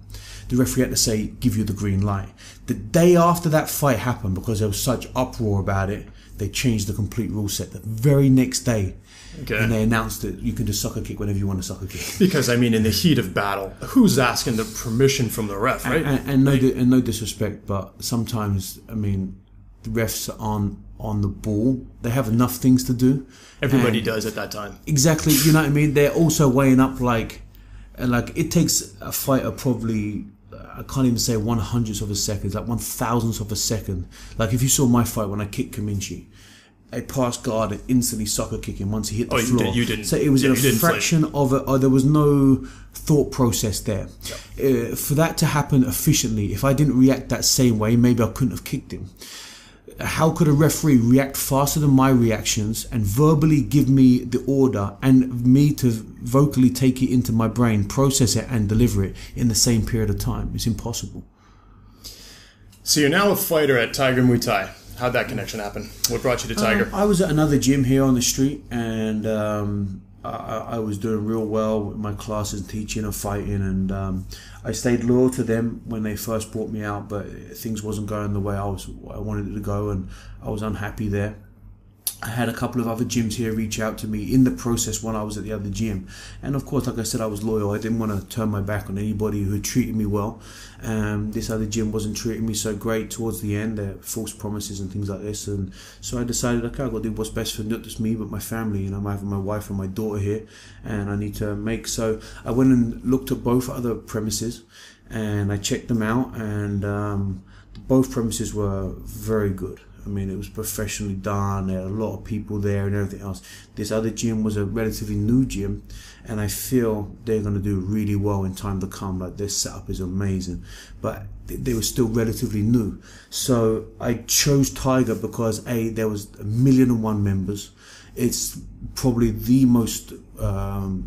The referee had to say, give you the green light. The day after that fight happened, because there was such uproar about it, they changed the complete rule set the very next day. And they announced that you can just soccer kick whenever you want to soccer kick. Because, I mean, in the heat of battle, who's asking the permission from the ref, right? And no disrespect, but sometimes, I mean, the refs aren't on the ball. They have enough things to do. Everybody does at that time. Exactly, you know what I mean? They're also weighing up like it takes a fighter probably, I can't even say 1/100th of a second, like 1,000th of a second. Like if you saw my fight when I kicked Cominci, a pass guard and instantly soccer kick him once he hit the floor. You didn't. So it was a fraction of it. There was no thought process there. For that to happen efficiently, if I didn't react that same way, maybe I couldn't have kicked him. How could a referee react faster than my reactions and verbally give me the order and me to vocally take it into my brain, process it and deliver it in the same period of time? It's impossible. So you're now a fighter at Tiger Muay Thai. How'd that connection happen? What brought you to Tiger? I was at another gym here on the street, and I was doing real well with my classes, teaching and fighting, and I stayed loyal to them when they first brought me out, but things wasn't going the way I wanted it to go, and I was unhappy there. I had a couple of other gyms here reach out to me in the process when I was at the other gym, and of course, like I said, I was loyal. I didn't want to turn my back on anybody who had treated me well. This other gym wasn't treating me so great towards the end. There were false promises and things like this, and so I decided, okay, I've got to do what's best for not just me but my family. You know, I'm having my wife and my daughter here, and I need to make. So I went and looked at both other premises, and I checked them out, and both premises were very good. I mean, it was professionally done. There were a lot of people there and everything else. This other gym was a relatively new gym, and I feel they're going to do really well in time to come. Like, their setup is amazing, but they were still relatively new. So I chose Tiger because there was 1,000,001 members. It's probably the most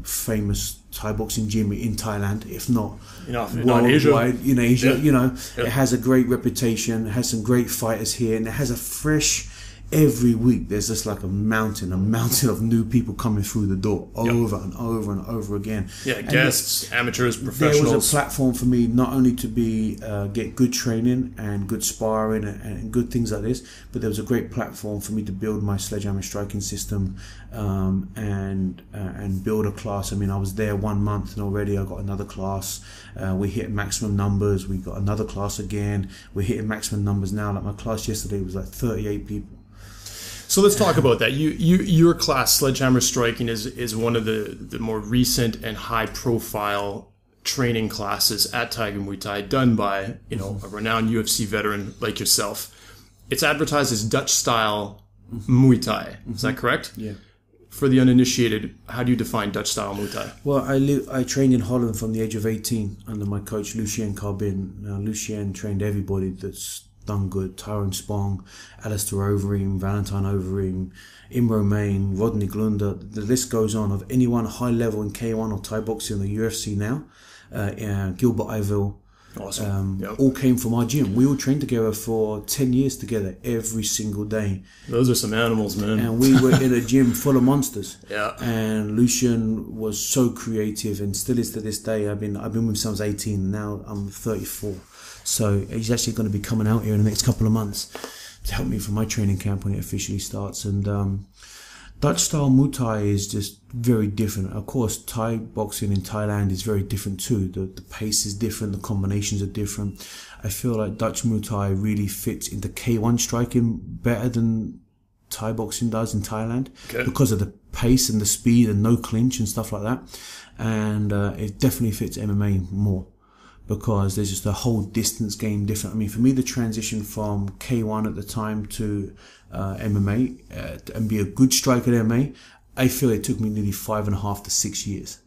famous Thai boxing gym in Thailand, if not worldwide. In Asia, it has a great reputation. It has some great fighters here, and it has a fresh. Every week there's just like a mountain of new people coming through the door over and over and over again. Yeah, guests, amateurs, professionals. There was a platform for me not only to get good training and good sparring and good things like this, but there was a great platform for me to build my Sledgehammer striking system and build a class. I mean, I was there 1 month and already I got another class. We hit maximum numbers. We got another class again. We're hitting maximum numbers now. Like, my class yesterday was like 38 people. So let's talk about that. Your class, Sledgehammer Striking, is one of the more recent and high profile training classes at Tiger Muay Thai, done by a renowned UFC veteran like yourself. It's advertised as Dutch style Muay Thai. Is that correct? Yeah. For the uninitiated, how do you define Dutch style Muay Thai? Well, I trained in Holland from the age of 18 under my coach Lucien Carbin. Now, Lucien trained everybody that's done good: Tyrone Spong, Alistair Overeem, Valentine Overeem, Imro Main, Rodney Glunder. The list goes on of anyone high level in K1 or Thai boxing or the UFC now. Gilbert Iville. Awesome. All came from our gym. We all trained together for 10 years together every single day. Those are some animals, man. And we were in a gym full of monsters. Yeah. And Lucien was so creative and still is to this day. I've been with him since I was 18, and now I'm 34. So he's actually going to be coming out here in the next couple of months to help me for my training camp when it officially starts. And Dutch style Muay Thai is just very different. Of course, Thai boxing in Thailand is very different too. The pace is different, the combinations are different. I feel like Dutch Muay Thai really fits into K1 striking better than Thai boxing does in Thailand, because of the pace and the speed and no clinch and stuff like that. And it definitely fits MMA more, because there's just a whole distance game different. I mean, for me, the transition from K1 at the time to MMA and be a good striker at MMA, I feel it took me nearly 5.5 to 6 years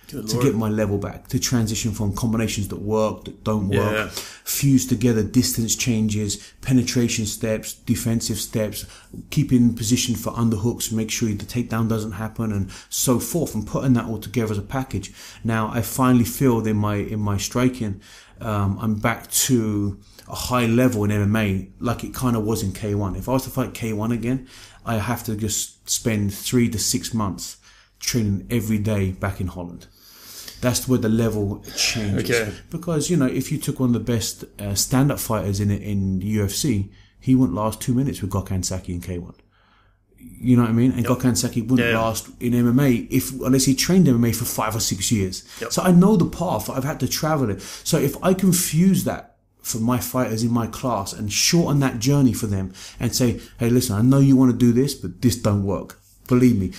to get my level back, to transition from combinations that work, that don't work, fuse together distance changes, penetration steps, defensive steps, keep in position for underhooks, make sure the takedown doesn't happen, and so forth, and putting that all together as a package. Now I finally feel in my striking, I'm back to a high level in MMA like it kind of was in K1. If I was to fight K1 again, I have to just spend 3 to 6 months training every day back in Holland. That's where the level changes. Okay. Because, if you took one of the best stand-up fighters in the UFC, he wouldn't last 2 minutes with Gokhan Saki in K1. You know what I mean? And Gokhan Saki wouldn't last in MMA unless he trained MMA for 5 or 6 years. Yep. So I know the path. I've had to travel it. So if I can fuse that for my fighters in my class and shorten that journey for them and say, hey, listen, I know you want to do this, but this don't work. Believe me,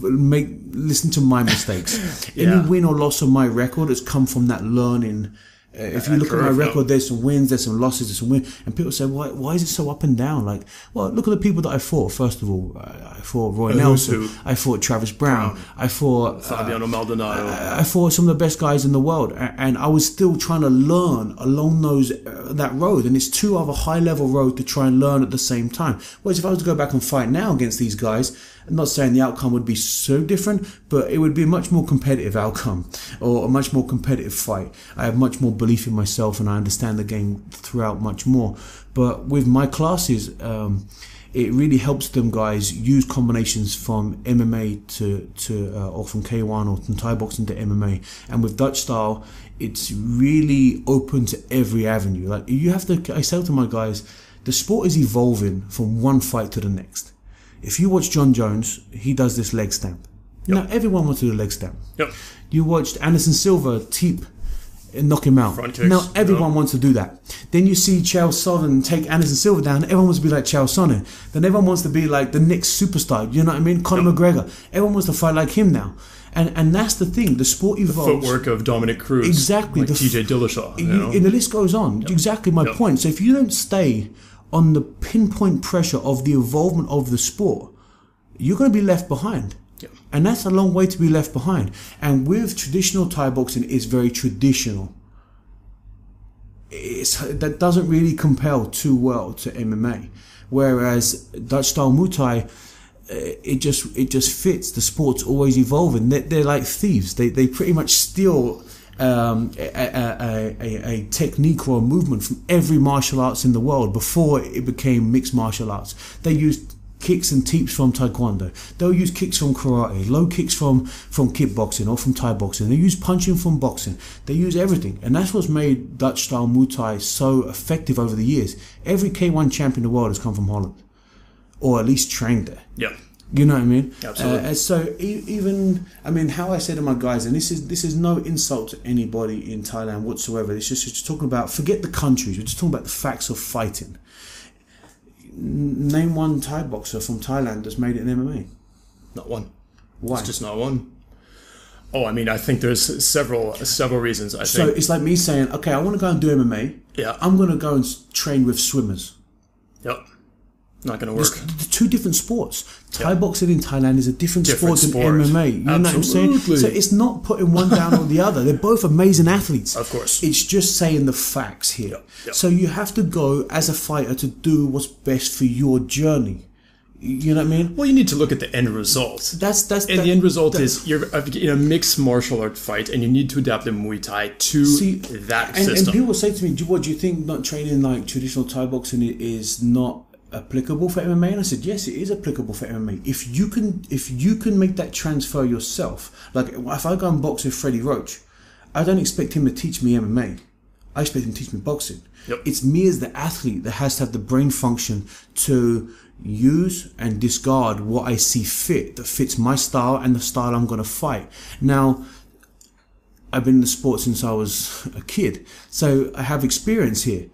listen to my mistakes. Any win or loss of my record has come from that learning If you look at my record, there's some wins, there's some losses, there's some wins. And people say, why is it so up and down? Like, well, look at the people that I fought. First of all, I fought Roy Nelson. I fought Travis Brown. I fought Fabiano Maldonado. I fought some of the best guys in the world. And I was still trying to learn along that road. And it's too of a high-level road to try and learn at the same time. Whereas if I was to go back and fight now against these guys, I'm not saying the outcome would be so different, but it would be a much more competitive outcome or a much more competitive fight. I have much more belief in myself and I understand the game throughout much more. But with my classes, it really helps them guys use combinations from MMA or from K1 or from Thai boxing to MMA. And with Dutch style, it's really open to every avenue. Like I say to my guys, the sport is evolving from one fight to the next. If you watch John Jones, he does this leg stamp. Yep. Now, everyone wants to do a leg stamp. Yep. You watched Anderson Silva and knock him out. Front kicks. Now, everyone wants to do that. Then you see Chael Sonnen take Anderson Silva down. Everyone wants to be like Chael Sonnen. Then everyone wants to be like the next superstar. You know what I mean? Conor McGregor. Everyone wants to fight like him now. And that's the thing. The sport evolves. The footwork of Dominic Cruz. Exactly. Like TJ Dillashaw. And the list goes on. Yep. Exactly my point. So if you don't stay on the pinpoint pressure of the involvement of the sport, you're going to be left behind. Yeah. And that's a long way to be left behind. And with traditional Thai boxing, it's very traditional. That doesn't really compel too well to MMA. Whereas Dutch style Muay Thai, it just fits. The sport's always evolving. They're like thieves. They pretty much steal a technique or a movement from every martial arts in the world before it became mixed martial arts. They used kicks and teeps from Taekwondo. They'll use kicks from karate, low kicks from kickboxing or from Thai boxing. They use punching from boxing. They use everything. And that's what's made Dutch style Muay Thai so effective over the years. Every K1 champion in the world has come from Holland. Or at least trained there. Yeah. You know what I mean? Absolutely. So even, how I say to my guys, and this is no insult to anybody in Thailand whatsoever. It's just talking about, forget the countries. We're just talking about the facts of fighting. Name one Thai boxer from Thailand that's made it in MMA. Not one. Why? It's just not one. Oh, I think there's several reasons. So it's like me saying, okay, I want to go and do MMA. Yeah. I'm going to go and train with swimmers. Yep. Not going to work. It's two different sports. Thai boxing in Thailand is a different sport than MMA. You know what I'm saying? So it's not putting one down or the other. They're both amazing athletes. Of course. It's just saying the facts here. Yep. Yep. So you have to go as a fighter to do what's best for your journey. You know what I mean? Well, you need to look at the end result. The end result is you're in a mixed martial art fight, and you need to adapt the Muay Thai to that system. And people say to me, "What do you think? Not training like traditional Thai boxing is not applicable for MMA?" And I said, yes, it is applicable for MMA. If you can make that transfer yourself, like if I go and box with Freddie Roach, I don't expect him to teach me MMA. I expect him to teach me boxing. Yep. It's me as the athlete that has to have the brain function to use and discard what I see fit, that fits my style and the style I'm going to fight. Now, I've been in the sport since I was a kid, so I have experience here.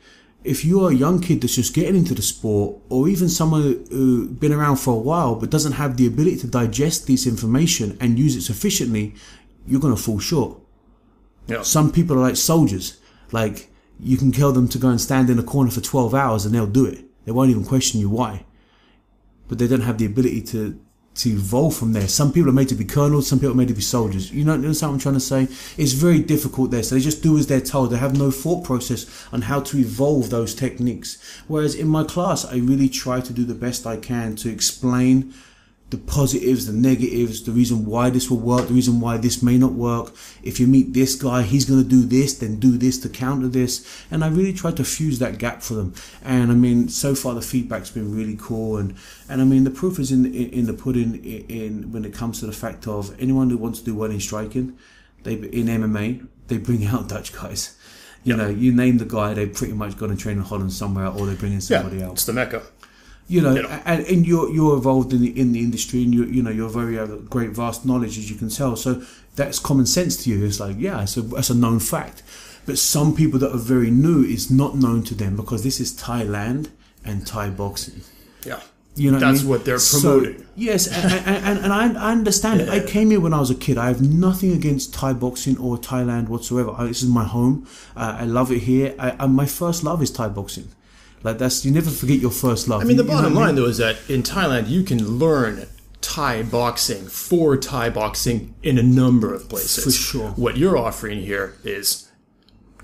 If you're a young kid that's just getting into the sport, or even someone who's been around for a while but doesn't have the ability to digest this information and use it sufficiently, you're going to fall short. Yeah. Some people are like soldiers. Like, you can tell them to go and stand in a corner for 12 hours and they'll do it. They won't even question you why. But they don't have the ability to evolve from there. Some people are made to be colonels, some people are made to be soldiers. You know what I'm trying to say? It's very difficult there. So they just do as they're told. They have no thought process on how to evolve those techniques. Whereas in my class, I really try to do the best I can to explain the positives, the negatives, the reason why this will work, the reason why this may not work. If you meet this guy, he's going to do this, then do this to counter this. And I really try to fuse that gap for them. And so far the feedback's been really cool. And the proof is in the pudding when it comes to the fact of anyone who wants to do well in striking, in MMA, they bring out Dutch guys. You know, you name the guy, they're pretty much going to train in Holland somewhere, or they bring in somebody else. It's the Mecca. And you're involved in the industry, and you're very great vast knowledge, as you can tell. So that's common sense to you. It's like, that's a known fact. But some people that are very new, is not known to them because this is Thailand and Thai boxing. Yeah. You know That's what I mean? what they're promoting. So, yes, and I understand it. I came here when I was a kid. I have nothing against Thai boxing or Thailand whatsoever. This is my home. I love it here. My first love is Thai boxing. Like you never forget your first love. I mean, the bottom line though is that in Thailand you can learn Thai boxing for Thai boxing in a number of places. For sure. What you're offering here is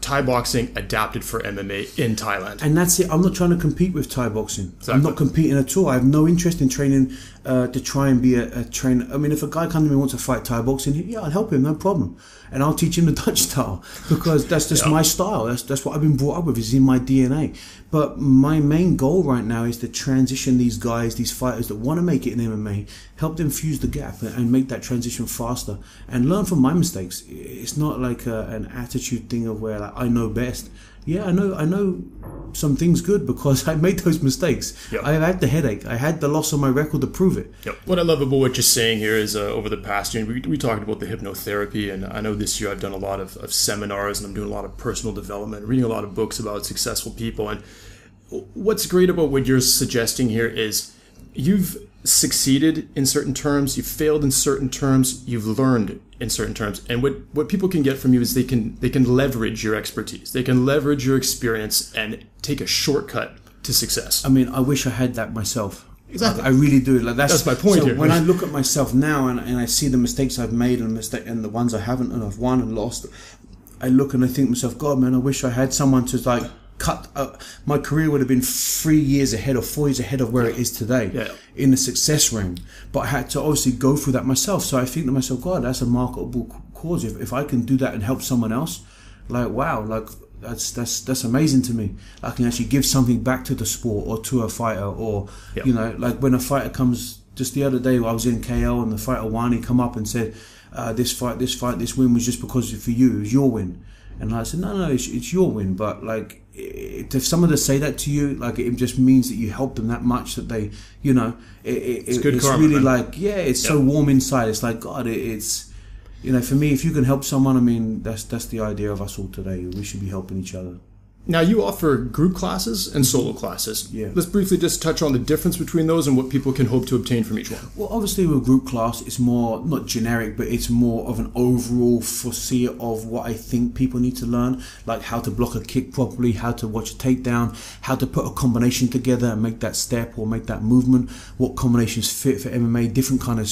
Thai boxing adapted for MMA in Thailand. And that's it. I'm not trying to compete with Thai boxing. Exactly. I'm not competing at all. I have no interest in training to try and be a trainer. I mean, if a guy comes to me and wants to fight Thai boxing, yeah, I'll help him, no problem. And I'll teach him the Dutch style because that's just my style. That's what I've been brought up with. It's in my DNA. But my main goal right now is to transition these guys, these fighters that want to make it in MMA, help them fuse the gap and make that transition faster and learn from my mistakes. It's not like an attitude thing of where like, I know best. Yeah, I know some things good because I made those mistakes. Yep. I had the headache. I had the loss on my record to prove it. Yep. What I love about what you're saying here is over the past year, we talked about the hypnotherapy, and I know this year I've done a lot of seminars and I'm doing a lot of personal development, reading a lot of books about successful people. And what's great about what you're suggesting here is you've succeeded in certain terms, you've failed in certain terms, you've learned in certain terms. And what people can get from you is they can leverage your expertise. They can leverage your experience and take a shortcut to success. I mean, I wish I had that myself. Exactly. I really do. Like that's my point here. When I look at myself now and I see the mistakes I've made and the ones I haven't and I've won and lost, I look and I think to myself, God, man, I wish I had someone to like cut. My career would have been 3 years ahead or 4 years ahead of where it is today in the success realm. But I had to obviously go through that myself. So I think to myself, God, that's a marketable cause. If I can do that and help someone else, like wow, like that's amazing to me. I can actually give something back to the sport or to a fighter, or you know, like when a fighter comes. Just the other day, I was in KL and the fighter Wani he come up and said, "This win was just because for you. It was your win." And I said, no, it's your win. But like, if someone to say that to you, like it just means that you help them that much that they, you know, it's karma, really man. Like, yeah, it's so warm inside. It's like, God, it's, you know, for me, if you can help someone, I mean, that's the idea of us all today. We should be helping each other. Now, you offer group classes and solo classes. Yeah. Let's briefly just touch on the difference between those and what people can hope to obtain from each one. Well, obviously with group class, it's more, not generic, but it's more of an overall foresee of what I think people need to learn, like how to block a kick properly, how to watch a takedown, how to put a combination together and make that step or make that movement, what combinations fit for MMA, different kind of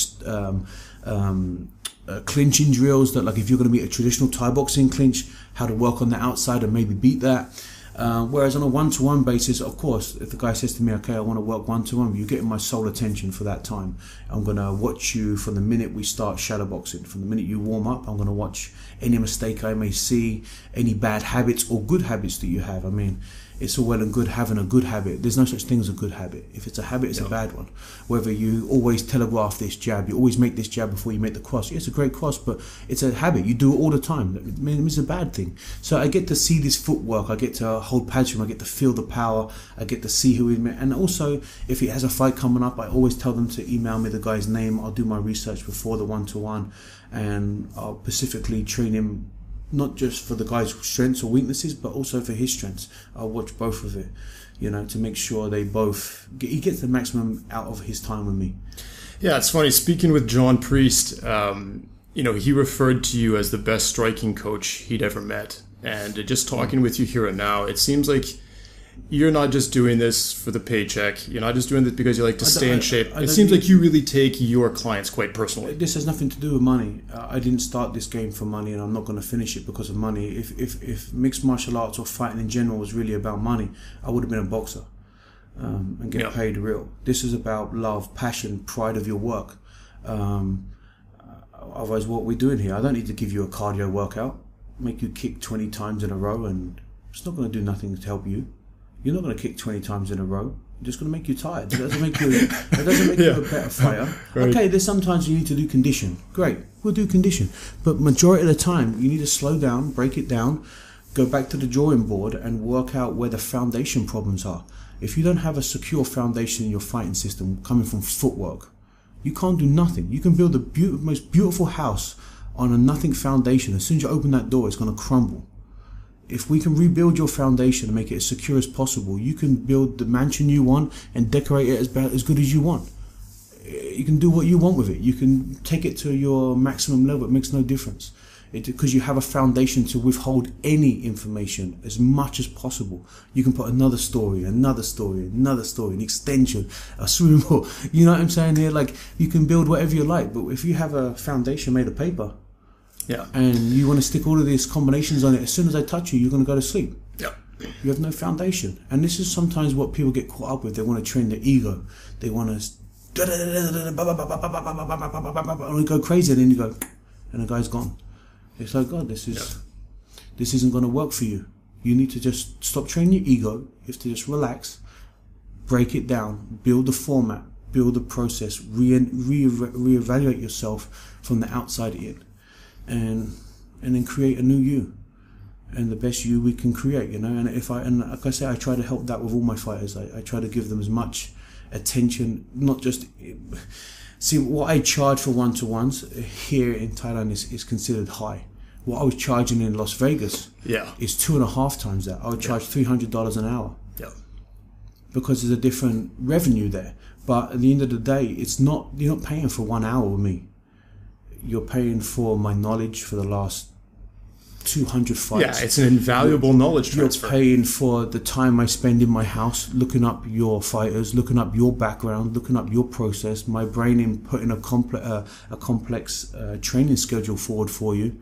clinching drills that, like if you're going to be a traditional Thai boxing clinch, how to work on the outside and maybe beat that. Whereas on a one-to-one basis, of course, if the guy says to me, okay, I want to work one-to-one, you're getting my sole attention for that time. I'm going to watch you from the minute we start shadow boxing. From the minute you warm up, I'm going to watch any mistake I may see, any bad habits or good habits that you have. I mean, it's all well and good having a good habit. There's no such thing as a good habit. If it's a habit, it's a bad one. Whether you always telegraph this jab, you always make this jab before you make the cross. Yeah, it's a great cross, but it's a habit. You do it all the time. I mean, it's a bad thing. So I get to see this footwork. I get to hold pads from him. I get to feel the power. I get to see who he met. And also, if he has a fight coming up, I always tell them to email me the guy's name. I'll do my research before the one-to-one, and I'll specifically train him not just for the guy's strengths or weaknesses, but also for his strengths. I'll watch both of it, you know, to make sure he gets the maximum out of his time with me. Yeah, it's funny. Speaking with John Priest, you know, he referred to you as the best striking coach he'd ever met. And just talking with you here and now, it seems like you're not just doing this for the paycheck. You're not just doing this because you like to stay in shape. It seems like you really take your clients quite personally. This has nothing to do with money. I didn't start this game for money, and I'm not going to finish it because of money. If mixed martial arts or fighting in general was really about money, I would have been a boxer and get paid real. This is about love, passion, pride of your work. Otherwise, what we're doing here, I don't need to give you a cardio workout, make you kick 20 times in a row, and it's not going to do nothing to help you. You're not going to kick 20 times in a row. You're just going to make you tired. It doesn't make you a better fighter. Right. Okay, there's sometimes you need to do condition. Great, we'll do condition. But majority of the time, you need to slow down, break it down, go back to the drawing board and work out where the foundation problems are. If you don't have a secure foundation in your fighting system coming from footwork, you can't do nothing. You can build the most beautiful house on a nothing foundation. As soon as you open that door, it's going to crumble. If we can rebuild your foundation and make it as secure as possible, you can build the mansion you want and decorate it as good as you want. You can do what you want with it. You can take it to your maximum level. It makes no difference. Because you have a foundation to withhold any information as much as possible. You can put another story, an extension, a swimming pool. You know what I'm saying here? Like, you can build whatever you like, but if you have a foundation made of paper, and you want to stick all of these combinations on it, as soon as I touch you, you're going to go to sleep. You have no foundation. And this is sometimes what people get caught up with. They want to train their ego. They want to go crazy, and then you go, and the guy's gone. It's like, God, this isn't going to work for you. You need to just stop training your ego. You have to just relax, break it down, build the format, build the process, reevaluate yourself from the outside in, and then create a new you, and the best you we can create. You know, and like I say, I try to help that with all my fighters. I try to give them as much attention, not just. See, what I charge for one-to-ones here in Thailand is considered high. What I was charging in Las Vegas is 2.5 times that. I would charge $300 an hour. Because there's a different revenue there. But at the end of the day, you're not paying for 1 hour with me. You're paying for my knowledge for the last 200 fights. Yeah, it's an invaluable knowledge transfer. You're paying for the time I spend in my house looking up your fighters, looking up your background, looking up your process, my brain in putting a complex training schedule forward for you.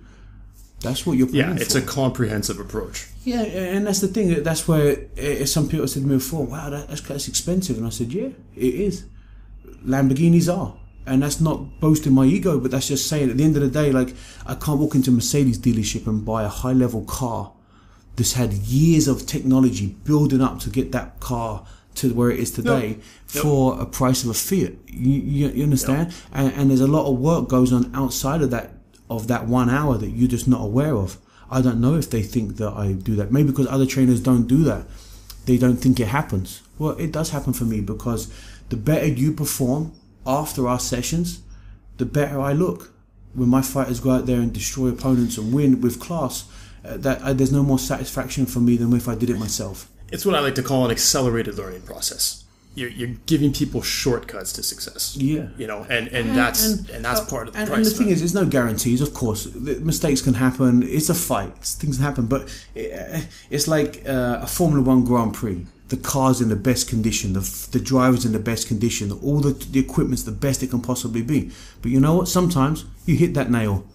That's what you're paying for. It's a comprehensive approach. Yeah, and that's the thing. That's where some people said to me before, wow, that's expensive. And I said, yeah, it is. Lamborghinis are. And that's not boasting my ego, but that's just saying at the end of the day, like, I can't walk into a Mercedes dealership and buy a high-level car that's had years of technology building up to get that car to where it is today for a price of a Fiat. You understand? And there's a lot of work goes on outside of that 1 hour that you're just not aware of. I don't know if they think that I do that. Maybe because other trainers don't do that. They don't think it happens. Well, it does happen for me, because the better you perform after our sessions, the better I look. When my fighters go out there and destroy opponents and win with class, there's no more satisfaction for me than if I did it myself. It's what I like to call an accelerated learning process. You're giving people shortcuts to success. Yeah, you know, and that's part of the price. And the thing is, there's no guarantees. Of course, mistakes can happen. It's a fight. Things happen, but it's like a Formula One Grand Prix. The car's in the best condition, the driver's in the best condition, all the equipment's the best it can possibly be. But you know what? Sometimes you hit that nail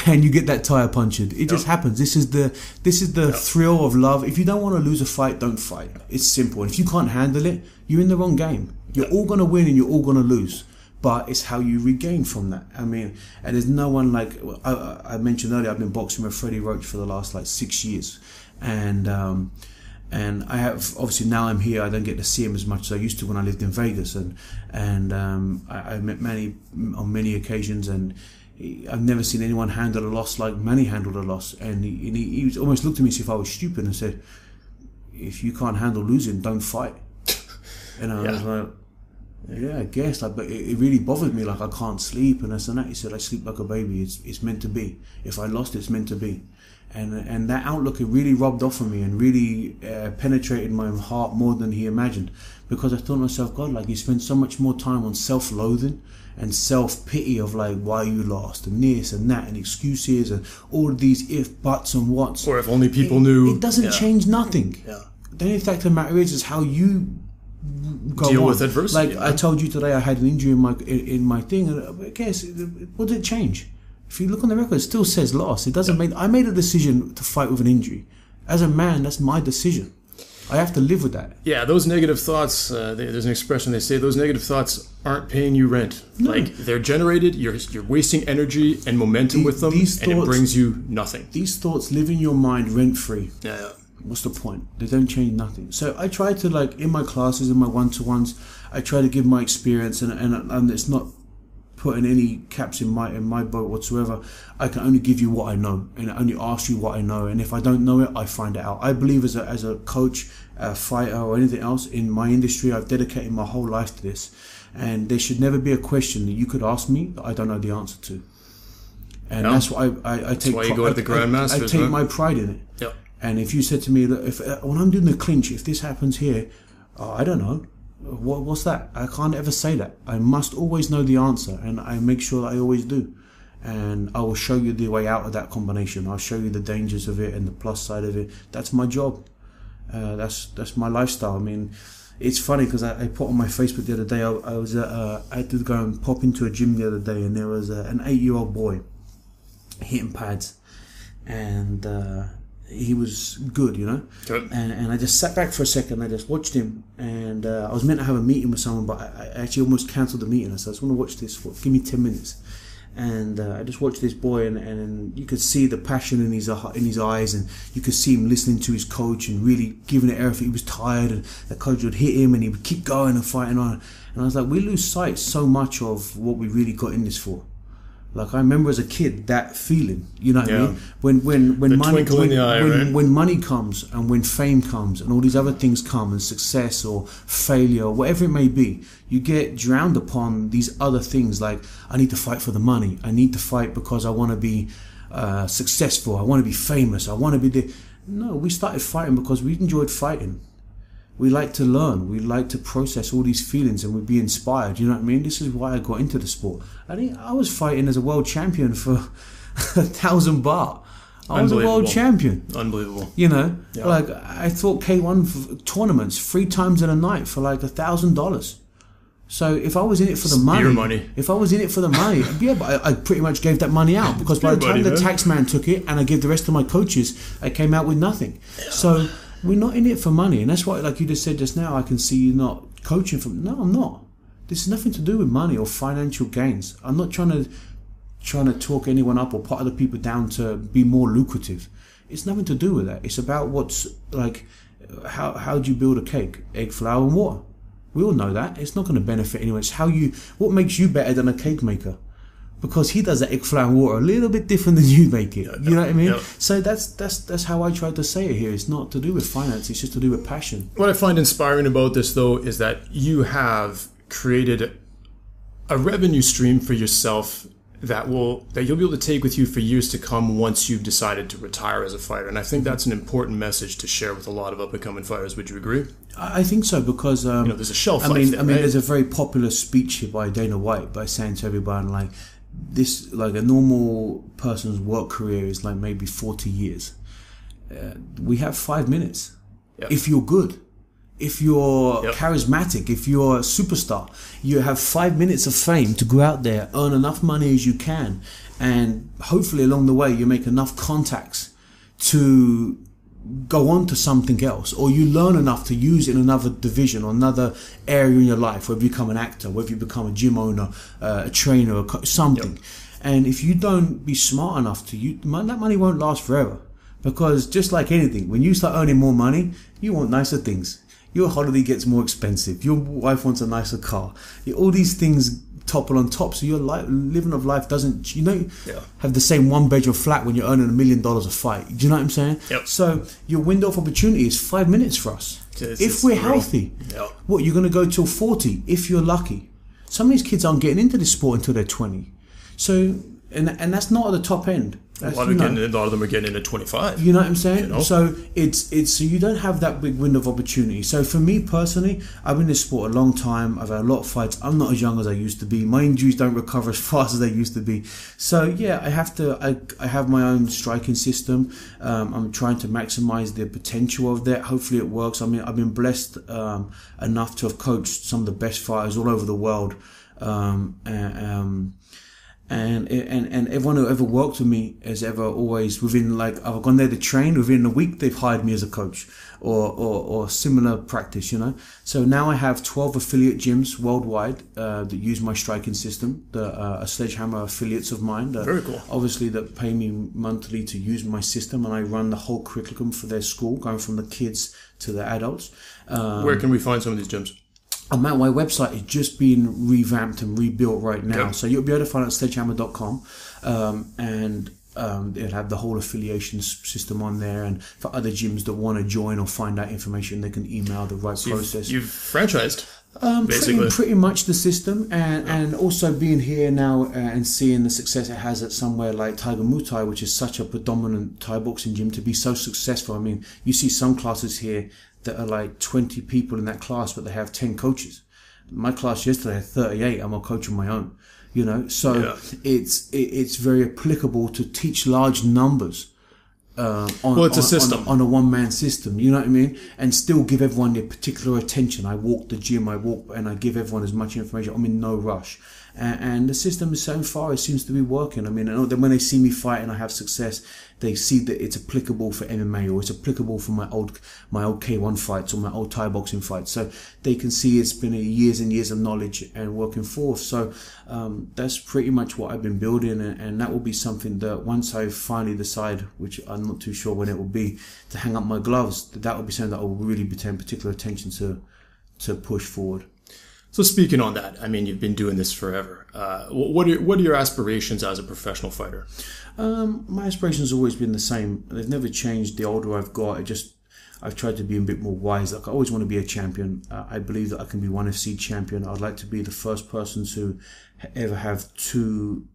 and you get that tire punctured. It just happens. This is the thrill of love. If you don't want to lose a fight, don't fight. It's simple. And if you can't handle it, you're in the wrong game. You're all going to win and you're all going to lose. But it's how you regain from that. I mean, and there's no one like, I mentioned earlier, I've been boxing with Freddie Roach for the last 6 years. And I have, obviously now I'm here, I don't get to see him as much as I used to when I lived in Vegas, and I met Manny on many occasions, and I've never seen anyone handle a loss like Manny handled a loss. And he almost looked at me as if I was stupid and said, if you can't handle losing, don't fight. And I was like, yeah, I guess. But it really bothered me, like I can't sleep and this and that. He said, I sleep like a baby, it's meant to be. If I lost, it's meant to be. And that outlook, it really rubbed off on me and really penetrated my heart more than he imagined, because I thought to myself, God, like, you spend so much more time on self-loathing and self-pity of like why you lost and this and that and excuses and all of these if, buts and whats. Or if only people knew. It doesn't change nothing. The only fact of the matter is how you go deal on. with adversity. Like I told you today, I had an injury in my thing, and I guess what did it change? If you look on the record, it still says loss. It doesn't make. I made a decision to fight with an injury. As a man, that's my decision. I have to live with that. Yeah, those negative thoughts. There's an expression they say: those negative thoughts aren't paying you rent. No. Like they're generated. You're wasting energy and momentum with them, and it brings you nothing. These thoughts live in your mind rent free. Yeah. What's the point? They don't change nothing. So I try to, like, in my classes, in my one-to-ones, I try to give my experience, and it's not putting any caps in my boat whatsoever. I can only give you what I know, and I only ask you what I know, and if I don't know it, I find it out. I believe as a coach, a fighter, or anything else in my industry, I've dedicated my whole life to this, and there should never be a question that you could ask me that I don't know the answer to. And that's why I take. That's why you go to the grandmasters. I take my pride in it. Yep. And if you said to me, look, if when I'm doing the clinch, if this happens here, I don't know. What's that? I can't ever say that. I must always know the answer, and I make sure that I always do. And I will show you the way out of that combination. I'll show you the dangers of it and the plus side of it. That's my job. That's my lifestyle. I mean, it's funny because I put on my Facebook the other day. I had to go and pop into a gym the other day, and there was an 8-year-old boy hitting pads, and he was good, you know. Good. And I just sat back for a second. I just watched him, and I was meant to have a meeting with someone, but I actually almost cancelled the meeting. I said, I just want to watch this. Give me 10 minutes. And I just watched this boy, and you could see the passion in his eyes, and you could see him listening to his coach and really giving it everything. He was tired, and the coach would hit him, and he would keep going and fighting on. And I was like, we lose sight so much of what we really got in this for. Like, I remember as a kid that feeling, you know what I mean? When money comes and when fame comes and all these other things come and success or failure or whatever it may be, you get drowned upon these other things like, I need to fight for the money. I need to fight because I want to be successful. I want to be famous. I want to be No, we started fighting because we enjoyed fighting. We like to learn. We like to process all these feelings, and we'd be inspired. You know what I mean? This is why I got into the sport. I was fighting as a world champion for 1,000 baht. I was a world champion. Unbelievable. You know, yeah. Like I thought K1 tournaments 3 times in a night for like $1,000. So if I was in it for the money, if I was in it for the money, yeah, but I pretty much gave that money out because by the time the tax man took it and I gave the rest of my coaches, I came out with nothing. Yeah. So we're not in it for money, and that's why, like you just said just now, I can see you not coaching from. No, I'm not. This has nothing to do with money or financial gains. I'm not trying to talk anyone up or put other people down to be more lucrative. It's nothing to do with that. It's about what's like, how do you build a cake? Egg, flour, and water. We all know that. It's not going to benefit anyone. It's what makes you better than a cake maker. Because he does that egg, flour, and water a little bit different than you make it. You know what I mean? So that's how I tried to say it here. It's not to do with finance. It's just to do with passion. What I find inspiring about this, though, is that you have created a revenue stream for yourself that you'll be able to take with you for years to come once you've decided to retire as a fighter. And I think that's an important message to share with a lot of up-and-coming fighters. Would you agree? I think so, because there's a shelf life. I mean, there's a very popular speech here by Dana White by saying to everyone like, this, like, a normal person's work career is like maybe 40 years. We have 5 minutes. Yep. If you're good, if you're charismatic, if you're a superstar, you have 5 minutes of fame to go out there, earn enough money as you can, and hopefully along the way you make enough contacts to go on to something else, or you learn enough to use in another division or another area in your life, whether you become an actor, whether you become a gym owner, a trainer, something. Yep. And if you don't be smart enough that money won't last forever, because just like anything, when you start earning more money, you want nicer things. Your holiday gets more expensive. Your wife wants a nicer car. All these things topple on top, so your living of life doesn't, have the same 1-bedroom flat when you're earning $1 million a fight. Do you know what I'm saying? Yep. So your window of opportunity is 5 minutes for us. If we're healthy. Yep. What, you're going to go till 40 if you're lucky. Some of these kids aren't getting into this sport until they're 20. So, and that's not at the top end. A lot of them are getting into 25. You know what I'm saying? So so you don't have that big window of opportunity. So for me personally, I've been in this sport a long time. I've had a lot of fights. I'm not as young as I used to be. My injuries don't recover as fast as they used to be. So yeah, I have my own striking system. I'm trying to maximize the potential of that. Hopefully it works. I mean, I've been blessed enough to have coached some of the best fighters all over the world. And everyone who ever worked with me has ever always, within, like, I've gone there to train, within a week they've hired me as a coach or similar practice, So now I have 12 affiliate gyms worldwide that use my striking system, a Sledgehammer affiliates of mine. Very cool. Obviously that pay me monthly to use my system, and I run the whole curriculum for their school, going from the kids to the adults. Where can we find some of these gyms? My website is just being revamped and rebuilt right now. Yep. So you'll be able to find it at sledgehammer.com, and it'll have the whole affiliation system on there. And for other gyms that want to join or find out information, they can email the right process. You've franchised. Pretty much the system, and also being here now and seeing the success it has at somewhere like Tiger Muay Thai, which is such a predominant Thai boxing gym, to be so successful. I mean, you see some classes here that are like 20 people in that class, but they have 10 coaches. My class yesterday had 38. I'm a coach of my own, you know. So it's very applicable to teach large numbers. It's a system on a one-man system, you know what I mean, and still give everyone their particular attention. I walk the gym, and I give everyone as much information. I'm in no rush, and the system so far it seems to be working. I mean, when they see me fight and I have success, they see that it's applicable for MMA, or it's applicable for my old K1 fights or my old Thai boxing fights. So they can see it's been years and years of knowledge and working forth. So that's pretty much what I've been building, and that will be something that once I finally decide, which I'm not too sure when it will be, to hang up my gloves, that will be something that I will really be paying particular attention to push forward. So speaking on that, I mean, you've been doing this forever. What are your aspirations as a professional fighter? My aspirations have always been the same. They've never changed the older I've got. I've tried to be a bit more wise. Like, I always want to be a champion. I believe that I can be one FC champion. I'd like to be the first person to ever have 2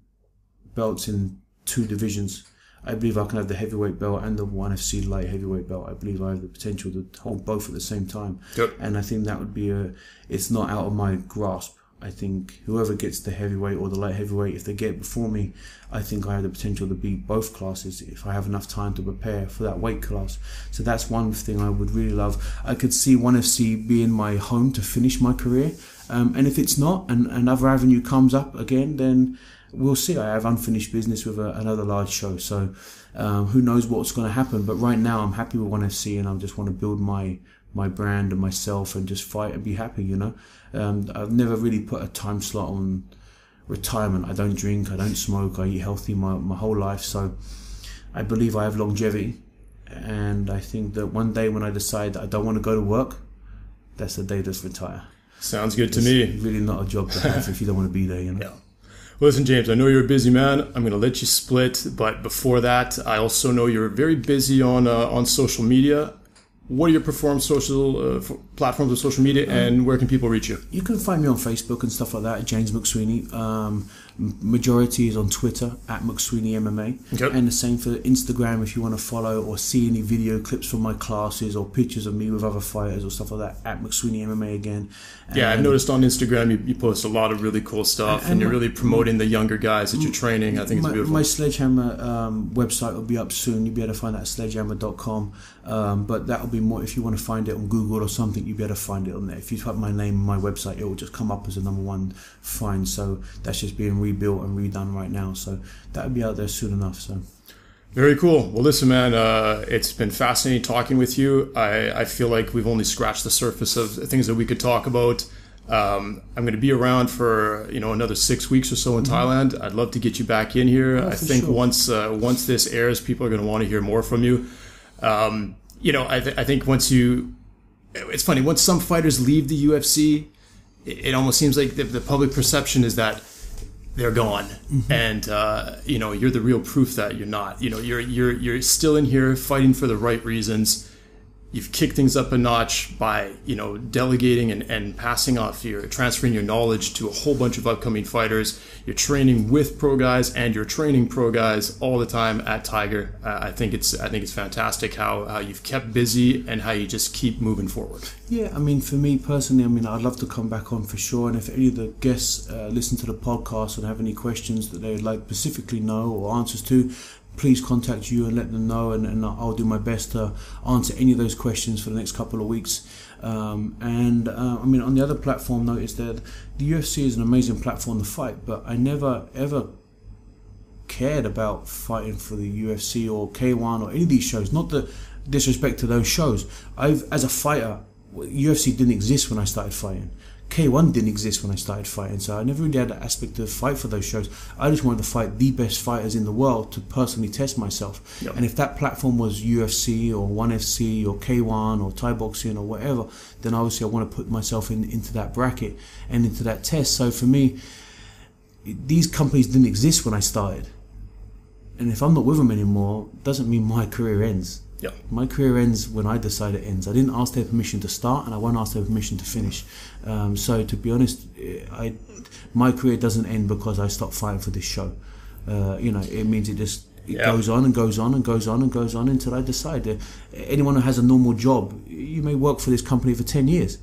belts in 2 divisions. I believe I can have the heavyweight belt and the 1FC light heavyweight belt. I believe I have the potential to hold both at the same time. Yep. And I think that would be it's not out of my grasp. I think whoever gets the heavyweight or the light heavyweight, if they get it before me, I think I have the potential to beat both classes if I have enough time to prepare for that weight class. So that's one thing I would really love. I could see 1FC being my home to finish my career. And if it's not, and another avenue comes up again, then we'll see. I have unfinished business with another large show. So who knows what's going to happen. But right now I'm happy with 1FC, and I just want to build my brand and myself and just fight and be happy, you know. I've never really put a time slot on retirement. I don't drink, I don't smoke, I eat healthy my whole life. So I believe I have longevity, and I think that one day when I decide that I don't want to go to work, that's the day to retire. Sounds good to me. It's really not a job to have if you don't want to be there, you know. Yeah. Well, listen, James, I know you're a busy man. I'm going to let you split, but before that, I also know you're very busy on social media. What are your social platforms of social media, and where can people reach you? You can find me on Facebook and stuff like that, James McSweeney. Majority is on Twitter, at McSweeney MMA. Okay. And the same for Instagram if you want to follow or see any video clips from my classes or pictures of me with other fighters or stuff like that, at McSweeney MMA again. Yeah, I've noticed on Instagram you post a lot of really cool stuff, and you're really promoting the younger guys that you're training. I think it's beautiful. My Sledgehammer website will be up soon. You'll be able to find that at sledgehammer.com. But that will be more, if you want to find it on Google or something, you'll be able to find it on there. If you type my name and my website, it will just come up as a #1 find. So that's just being rebuilt and redone right now. So that'll be out there soon enough. So very cool. Well, listen, man, it's been fascinating talking with you. I feel like we've only scratched the surface of things that we could talk about. I'm going to be around for another 6 weeks or so in Thailand. I'd love to get you back in here. I think once this airs, people are going to want to hear more from you. I think it's funny, once some fighters leave the UFC, it almost seems like the public perception is that they're gone. Mm-hmm. And you're the real proof that you're not. You're still in here fighting for the right reasons. You've kicked things up a notch by delegating and passing off transferring your knowledge to a whole bunch of upcoming fighters. You're training with pro guys, and you're training pro guys all the time at Tiger. I think it's fantastic how you've kept busy and how you just keep moving forward. Yeah, I mean, for me personally, I'd love to come back on for sure. And if any of the guests listen to the podcast and have any questions that they'd like specifically know or answers to, please contact you and let them know, and I'll do my best to answer any of those questions for the next couple of weeks. On the other platform, notice that the UFC is an amazing platform to fight, but I never ever cared about fighting for the UFC or K1 or any of these shows. Not the disrespect to those shows. As a fighter, UFC didn't exist when I started fighting. K1 didn't exist when I started fighting, so I never really had that aspect to fight for those shows. I just wanted to fight the best fighters in the world to personally test myself. Yep. And if that platform was UFC or 1FC or K1 or Thai boxing or whatever, then obviously I want to put myself into that bracket and into that test. So for me, these companies didn't exist when I started. And if I'm not with them anymore, doesn't mean my career ends. Yeah. My career ends when I decide it ends. I didn't ask their permission to start, and I won't ask their permission to finish. So to be honest, my career doesn't end because I stop fighting for this show. It means it goes on and goes on and goes on and goes on until I decide. Anyone who has a normal job, you may work for this company for 10 years.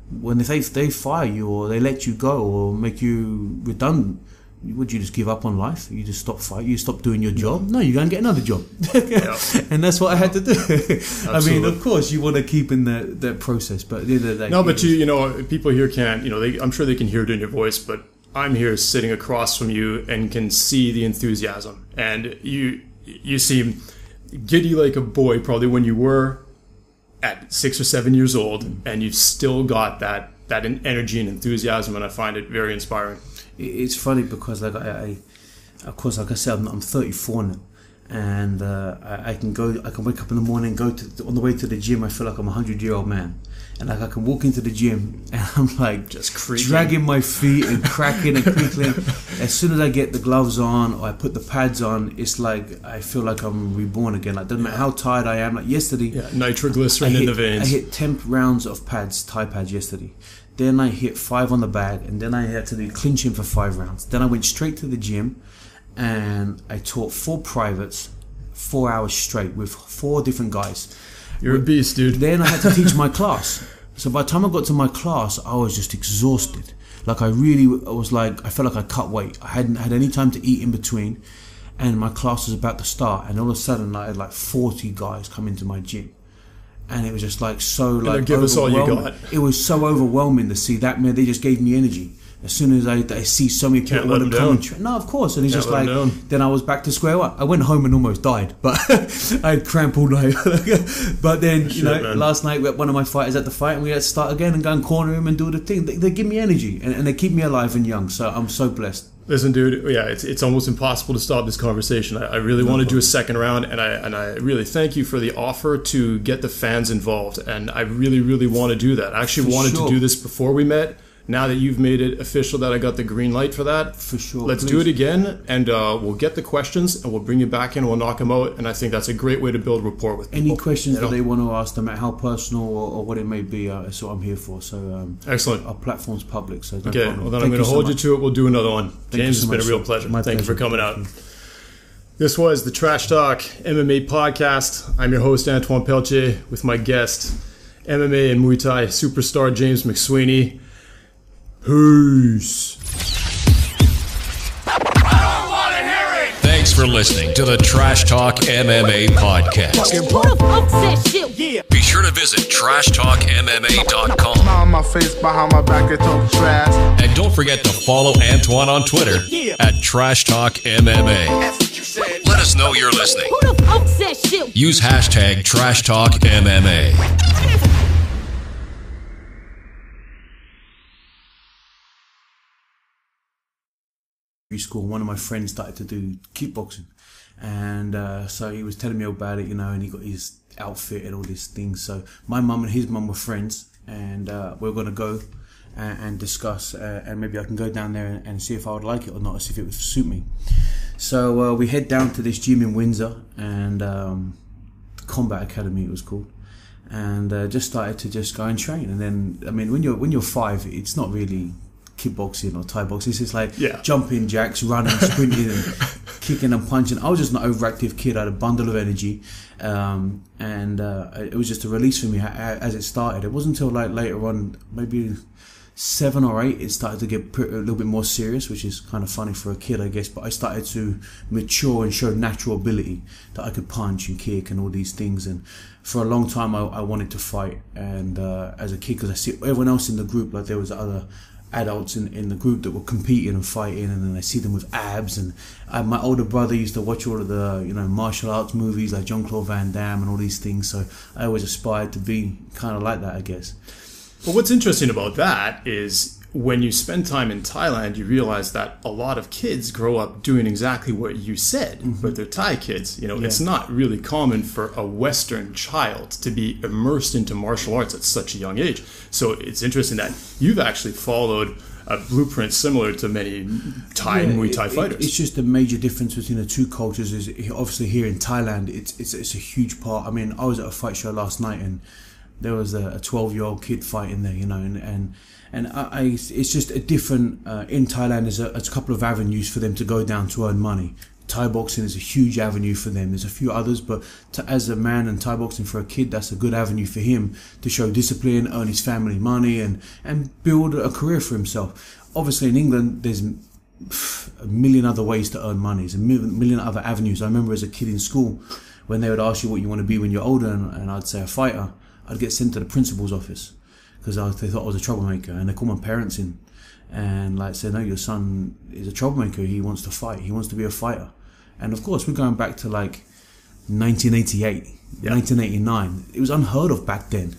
When they fire you or they let you go or make you redundant, would you just give up on life? You just stop fighting? You stop doing your job? No, you go and get another job. And that's what I had to do. I mean, of course, you want to keep in that process, but at the end of the day... No, but people here can't, I'm sure they can hear it in your voice, but I'm here sitting across from you and can see the enthusiasm. And you seem giddy like a boy probably when you were at 6 or 7 years old, and you've still got that energy and enthusiasm, and I find it very inspiring. It's funny because, like of course, like I said, I'm 34 now, and I can wake up in the morning, on the way to the gym. I feel like I'm a 100-year-old man, and like I can walk into the gym and I'm like just creaking, dragging my feet and cracking and crinkling. As soon as I get the gloves on or I put the pads on, it's like I feel like I'm reborn again. Like doesn't matter how tired I am. Like yesterday, nitroglycerin in the veins. I hit 10 rounds of Thai pads yesterday. Then I hit 5 on the bag, and then I had to do clinching for 5 rounds. Then I went straight to the gym, and I taught 4 privates, 4 hours straight with 4 different guys. You're a beast, dude. Then I had to teach my class. So by the time I got to my class, I was just exhausted. Like I felt like I cut weight. I hadn't had any time to eat in between, and my class was about to start. And all of a sudden, I had like 40 guys come into my gym. And it was just like give us all you got. It was so overwhelming to see that, man. They just gave me energy. As soon as I see so many people want to come and train. No, of course. And it's just like, then I was back to square one. I went home and almost died, but I had cramp all night. But then, last night we had one of my fighters at the fight, and we had to start again and go and corner him and do the thing. They give me energy, and they keep me alive and young. So I'm so blessed. Listen, dude, it's almost impossible to stop this conversation. I really want to do a second round, and I really thank you for the offer to get the fans involved, and I really, really want to do that. I actually wanted to do this before we met. Now that you've made it official that I got the green light for that, for sure, let's do it again, and we'll get the questions, and we'll bring you back in, and we'll knock them out, and I think that's a great way to build rapport with people. Any questions that they want to ask, no matter how personal or what it may be, that's what I'm here for. So excellent. Our platform's public, so no okay. problem. Well, then I'm going to hold you to it. We'll do another one. James, it's been a real pleasure. Thank you for coming out. This was the Trash Talk MMA podcast. I'm your host, Antoine Peltier, with my guest, MMA and Muay Thai superstar James McSweeney. Peace. Thanks for listening to the Trash Talk MMA podcast. Be sure to visit trashtalkmma.com. On my face, behind my back, and talk trash. And don't forget to follow Antoine on Twitter at Trash Talk MMA. Let us know you're listening. Use hashtag Trash Talk MMA. School, one of my friends started to do kickboxing, and so he was telling me about it, and he got his outfit and all these things. So my mum and his mum were friends, and we're going to go and discuss, and maybe I can go down there and see if I would like it or not, see if it would suit me. So we head down to this gym in Windsor, and Combat Academy it was called, and just started to just go and train. And then, I mean, when you're 5, it's not really kickboxing or Thai boxing. It's just like jumping jacks, running, sprinting, and kicking and punching. I was just an overactive kid. I had a bundle of energy, and it was just a release for me as it started. It wasn't until like later on, maybe 7 or 8, it started to get a little bit more serious, which is kind of funny for a kid, I guess. But I started to mature and show natural ability that I could punch and kick and all these things. And for a long time, I wanted to fight. And as a kid, because I see everyone else in the group, like there was other adults in the group that were competing and fighting, and then I see them with abs. And my older brother used to watch all of the martial arts movies like Jean-Claude Van Damme and all these things, so I always aspired to be kind of like that, I guess. Well, what's interesting about that is when you spend time in Thailand, you realize that a lot of kids grow up doing exactly what you said, but they're Thai kids. It's not really common for a Western child to be immersed into martial arts at such a young age. So it's interesting that you've actually followed a blueprint similar to many Muay Thai fighters. It's just the major difference between the two cultures is obviously here in Thailand, it's a huge part. I mean, I was at a fight show last night and there was a 12-year-old kid fighting there, and it's just a different. In Thailand, there's a couple of avenues for them to go down to earn money. Thai boxing is a huge avenue for them. There's a few others, but as a man and Thai boxing for a kid, that's a good avenue for him to show discipline, earn his family money, and build a career for himself. Obviously, in England, there's a million other ways to earn money. There's a million other avenues. I remember as a kid in school, when they would ask you what you want to be when you're older, and I'd say a fighter, I'd get sent to the principal's office because they thought I was a troublemaker, and they called my parents in and say, no, your son is a troublemaker, he wants to fight, he wants to be a fighter. And of course, we're going back to 1988, 1989. It was unheard of back then,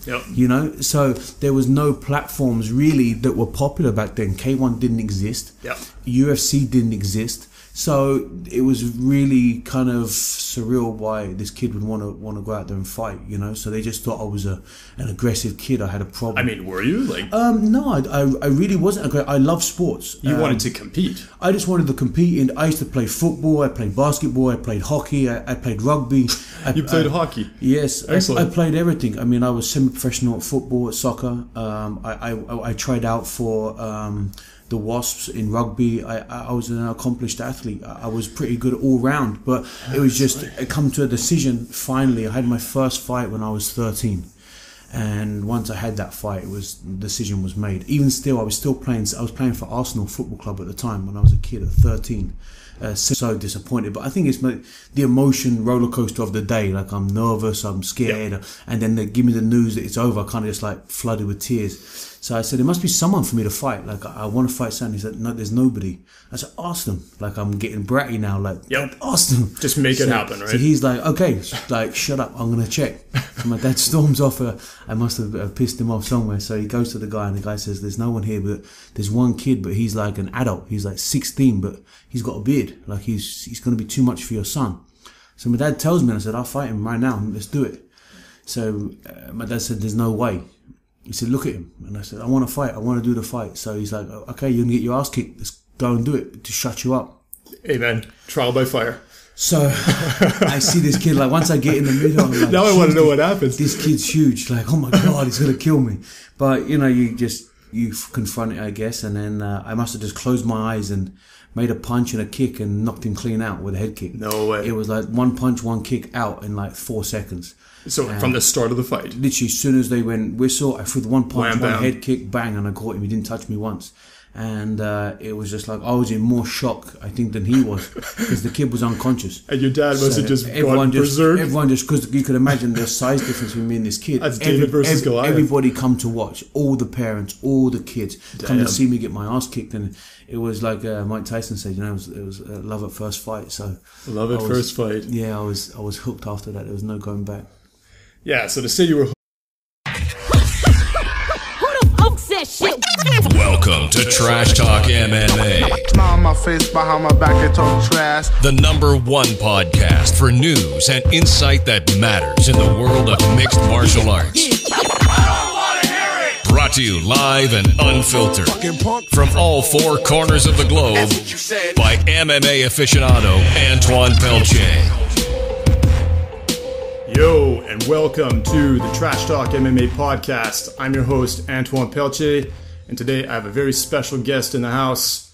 so there was no platforms really that were popular back then. K1 didn't exist, UFC didn't exist. So it was really kind of surreal why this kid would want to go out there and fight, So they just thought I was an aggressive kid. I had a problem. I mean, were you No, I really wasn't. I love sports. You wanted to compete. I just wanted to compete, and I used to play football. I played basketball. I played hockey. I played rugby. You played hockey. Yes, excellent. I played everything. I mean, I was semi-professional at football, at soccer. I tried out for the Wasps in rugby. I was an accomplished athlete. I was pretty good all round, but it was just come to a decision. Finally, I had my first fight when I was 13, and once I had that fight, the decision was made. Even still, I was playing for Arsenal Football Club at the time when I was a kid at 13. So disappointed, but I think it's the emotion roller coaster of the day. I'm nervous, I'm scared, and then they give me the news that it's over. I kind of just flooded with tears. So I said, there must be someone for me to fight. I want to fight someone. He said, no, there's nobody. I said, ask them. I'm getting bratty now. Ask them. Just make it happen, right? So he's like, okay, shut up. I'm going to check. So my dad storms off. I must have pissed him off somewhere. So he goes to the guy, and the guy says, there's no one here, but there's one kid, but he's like an adult. He's 16, but he's got a beard. He's going to be too much for your son. So my dad tells me, and I said, I'll fight him right now. Let's do it. So my dad said, there's no way. He said, look at him. And I said, I want to fight. I want to do the fight. So he's like, okay, you're going to get your ass kicked. Let's go and do it to shut you up. Hey, man, trial by fire. So I see this kid, once I get in the middle, I'm like, now I want to know what happens. This kid's huge. Oh my God, he's going to kill me. But, you confront it, I guess. And then I must have just closed my eyes and made a punch and a kick and knocked him clean out with a head kick. No way. It was one punch, one kick out in 4 seconds. So from the start of the fight? Literally, as soon as they went whistle, I threw the one punch, one head kick, bang, and I caught him. He didn't touch me once. And it was just I was in more shock, I think, than he was, because the kid was unconscious. And your dad must have just gone berserk. Everyone just, because you could imagine the size difference between me and this kid. That's David versus Goliath. Everybody come to watch, all the parents, all the kids come to see me get my ass kicked, and it was like Mike Tyson said, it was love at first fight. So love at first fight. Yeah, I was hooked after that. There was no going back. Yeah, so to say you were hooked. Welcome to Trash Talk MMA. Smile on my face, behind my back, and talk trash. The #1 podcast for news and insight that matters in the world of mixed martial arts. Brought to you live and unfiltered from all 4 corners of the globe by MMA aficionado Antoine Pelche. Yo, and welcome to the Trash Talk MMA podcast. I'm your host, Antoine Pelche, and today I have a very special guest in the house,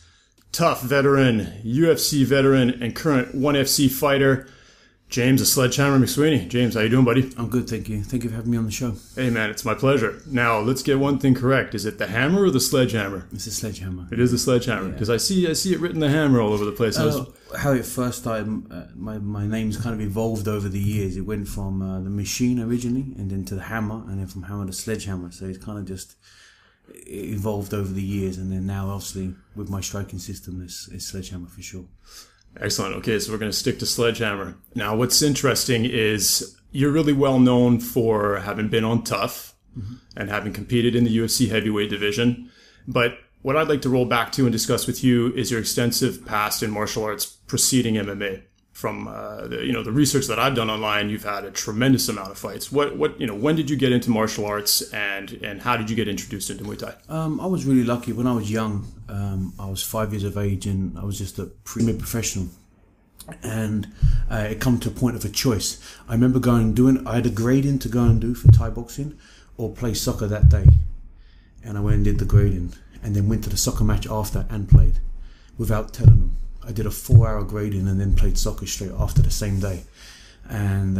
tough veteran, UFC veteran, and current 1FC fighter, James, the Sledgehammer McSweeney. James, how you doing, buddy? I'm good, thank you. Thank you for having me on the show. Hey, man, it's my pleasure. Now, let's get one thing correct. Is it the hammer or the sledgehammer? It's a sledgehammer. It is the sledgehammer, because I see it written the hammer all over the place. How it first started, my name's kind of evolved over the years. It went from the machine originally, and then to the hammer, and then from hammer to sledgehammer. So it's kind of just evolved over the years, and then now, obviously, with my striking system, it's sledgehammer for sure. Excellent. Okay, so we're going to stick to Sledgehammer. Now, what's interesting is you're really well known for having been on Tough and having competed in the UFC heavyweight division. But what I'd like to roll back to and discuss with you is your extensive past in martial arts preceding MMA. from the research that I've done online, you've had a tremendous amount of fights. When did you get into martial arts, and how did you get introduced into Muay Thai? I was really lucky. When I was young, I was 5 years of age, and I was just a professional. And it come to a point of a choice. I remember I had a grading to go and do for Thai boxing or play soccer that day. And I went and did the grading, and then went to the soccer match after and played without telling them. I did a 4-hour grading and then played soccer straight after the same day. And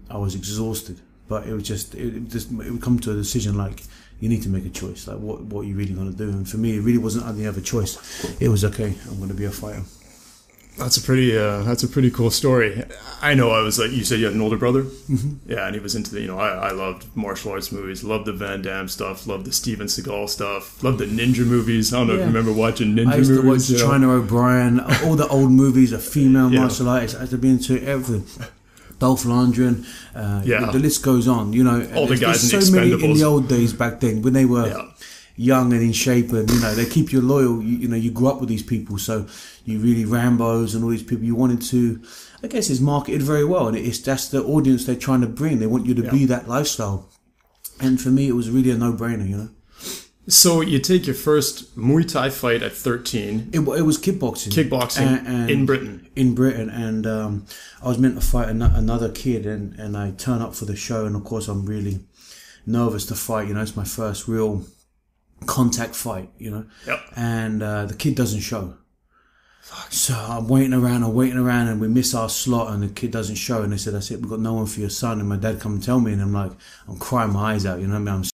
I was exhausted, but it would come to a decision like, you need to make a choice, like what you really going to do. And for me, it really wasn't any other choice. It was, okay, I'm going to be a fighter. That's a pretty cool story. I know. I was like, you said you had an older brother. Mm-hmm. Yeah, and he was into the, I loved martial arts movies, loved the Van Damme stuff, loved the Steven Seagal stuff, loved the ninja movies. I don't know if you remember watching ninja movies. I used to watch China O'Brien, all the old movies of female martial artists. I had to be into everything. Dolph Lundgren, the list goes on. All the guys in the so many Expendables. In the old days back then when they were young and in shape, and they keep you loyal. You grew up with these people, so you really Rambos and all these people. You wanted to, I guess, it's marketed very well, and that's the audience they're trying to bring. They want you to be that lifestyle, and for me, it was really a no-brainer. So you take your first Muay Thai fight at 13. It was kickboxing. And in Britain. In Britain, and I was meant to fight another kid, and I turn up for the show, and of course I'm really nervous to fight. It's my first real contact fight, and the kid doesn't show. So I'm waiting around, and we miss our slot, and the kid doesn't show, and they said, that's it, we've got no one for your son. And my dad come and tell me, and I'm crying my eyes out, I'm